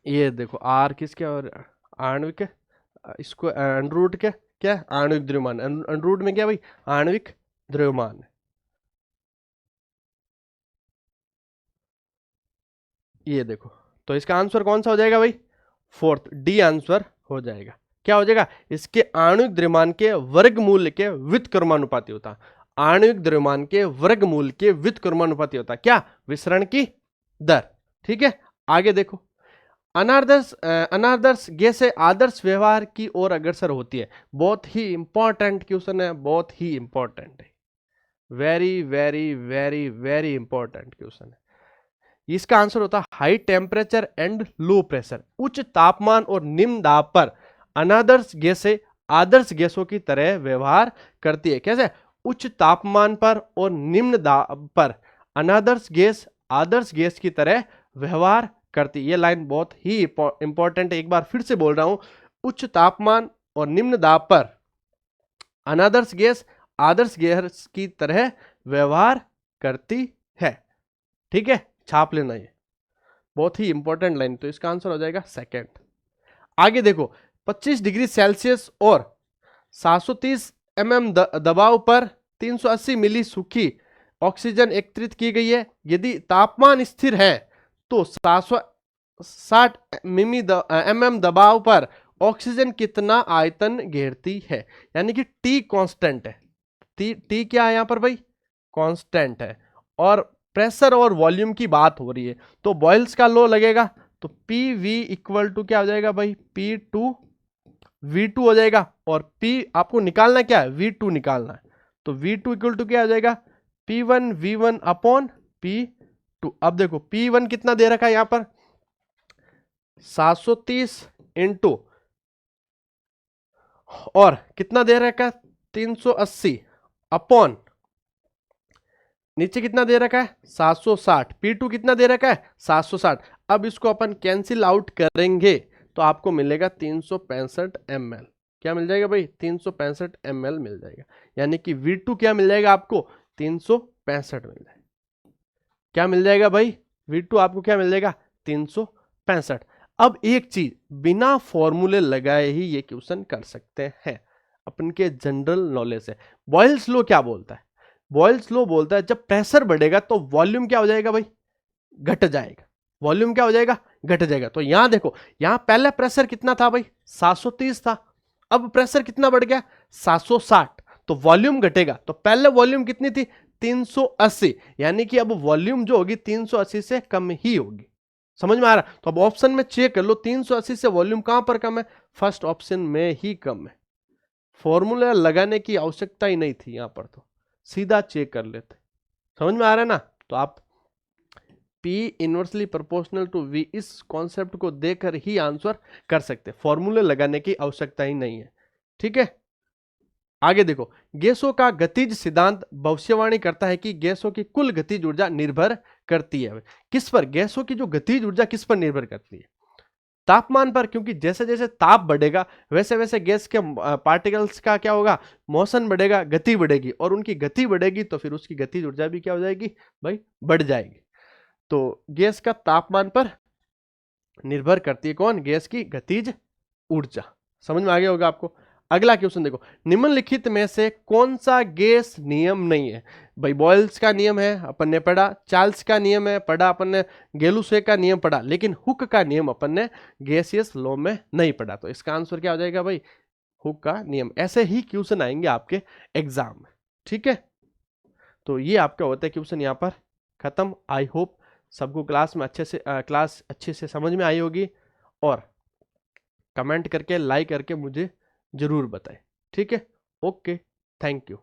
ये देखो आर किसके और आणविक, इसको अंडर रूट के क्या आणविक द्रव्यमान, अंडर रूट में क्या भाई आणविक द्रव्यमान है। ये देखो, तो इसका आंसर कौन सा हो जाएगा भाई, फोर्थ डी आंसर हो जाएगा। क्या हो जाएगा, इसके आणविक द्रव्यमान के वर्गमूल के व्युत्क्रमानुपाती होता, आणविक द्रव्यमान के वर्गमूल के व्युत्क्रमानुपाती होता क्या, विसरण की दर। ठीक है, आगे देखो, अनादर्श गैस आदर्श व्यवहार की ओर अग्रसर होती है। बहुत ही इंपॉर्टेंट क्वेश्चन है, बहुत ही इंपॉर्टेंट है, very very very very important question है। इसका आंसर होता है high temperature and low pressure, उच्च तापमान और निम्न दाब पर अनादर्श गैसें आदर्श गैसों की तरह व्यवहार करती है। कैसे, उच्च तापमान पर और निम्न दाब पर अनादर्श गैस आदर्श गैस की तरह व्यवहार करती। ये लाइन बहुत ही इंपॉर्टेंट है, एक बार फिर से बोल रहा हूं, उच्च तापमान और निम्न दाब पर अनादर्श गैस आदर्श गैस की तरह व्यवहार करती है। ठीक है, छाप लेना, ये बहुत ही इंपॉर्टेंट लाइन, तो इसका आंसर हो जाएगा सेकंड। आगे देखो, 25 डिग्री सेल्सियस और 730 mm दबाव पर 380 मिली सूखी ऑक्सीजन एकत्रित की गई है। यदि तापमान स्थिर है तो 760 mm दबाव पर ऑक्सीजन कितना आयतन घेरती है, यानी कि टी कांस्टेंट है, टी क्या है यहां पर भाई, कांस्टेंट है, और प्रेशर और वॉल्यूम की बात हो रही है, तो बॉयल्स का लॉ लगेगा, तो पी वी इक्वल टू क्या हो जाएगा भाई, पी टू वी टू हो जाएगा, और पी आपको निकालना क्या है, वी टू निकालना है, तो वी टू इक्वल टू क्या हो जाएगा, P one V one upon P two. अब देखो पी वन कितना दे रखा है यहां पर, 730 इंटू और कितना दे रखा है 380 अपॉन नीचे कितना दे रखा है 760, P2 कितना दे रखा है 760। अब इसको अपन कैंसिल आउट करेंगे तो आपको मिलेगा 365 ml। क्या मिल जाएगा भाई, 365 ml मिल जाएगा, यानी कि V2 क्या मिल जाएगा आपको 365 मिल जाएगा। क्या मिल जाएगा भाई, V2 आपको क्या मिल जाएगा 365। अब एक चीज, बिना फॉर्मूले लगाए ही ये क्वेश्चन कर सकते हैं अपन के जनरल नॉलेज से। बॉयल्स लॉ क्या बोलता है, बॉयल्स लॉ बोलता है जब प्रेशर बढ़ेगा तो वॉल्यूम क्या हो जाएगा भाई, घट जाएगा, वॉल्यूम क्या हो जाएगा, घट जाएगा। तो यहां देखो, यहां पहले प्रेशर कितना था भाई 730 था, अब प्रेशर कितना बढ़ गया 760, तो वॉल्यूम घटेगा, तो पहले वॉल्यूम कितनी थी 380, यानी कि अब वॉल्यूम जो होगी 380 से कम ही होगी। समझ में आ रहा, तो अब ऑप्शन में चेक कर लो 380 से वॉल्यूम कहां पर कम है, फर्स्ट ऑप्शन में ही कम है। फॉर्मूला लगाने की आवश्यकता ही नहीं थी, यहां पर तो सीधा चेक कर लेते। समझ में आ रहा है ना, तो आप P inversely proportional to V इस कॉन्सेप्ट को देकर ही आंसर कर सकते, फॉर्मूले लगाने की आवश्यकता ही नहीं है। ठीक है, आगे देखो, गैसों का गतिज सिद्धांत भविष्यवाणी करता है कि गैसों की कुल गतिज ऊर्जा निर्भर करती है किस पर, गैसों की जो गतिज ऊर्जा किस पर निर्भर करती है, तापमान पर, क्योंकि जैसे जैसे ताप बढ़ेगा वैसे वैसे गैस के पार्टिकल्स का क्या होगा, मोशन बढ़ेगा, गति बढ़ेगी, और उनकी गति बढ़ेगी तो फिर उसकी गतिज ऊर्जा भी क्या हो जाएगी भाई, बढ़ जाएगी। तो गैस का तापमान पर निर्भर करती है कौन? गैस की गतिज ऊर्जा। समझ में आ गया होगा आपको। अगला क्वेश्चन देखो, निम्नलिखित में से कौन सा गैस नियम नहीं है? भाई बॉयल्स का नियम है अपन ने पढ़ा, चार्ल्स का नियम है पढ़ा अपन ने, गेलुसे का नियम पढ़ा, लेकिन हुक का नियम अपन ने गैसियस लॉ में नहीं पढ़ा। तो इसका आंसर क्या हो जाएगा भाई? हुक का नियम। ऐसे ही क्वेश्चन आएंगे आपके एग्जाम में, ठीक है। तो ये आपका होता है क्वेश्चन यहाँ पर खत्म। आई होप सबको क्लास में क्लास अच्छे से समझ में आई होगी, और कमेंट करके लाइक करके मुझे जरूर बताएं, ठीक है। Okay, thank you.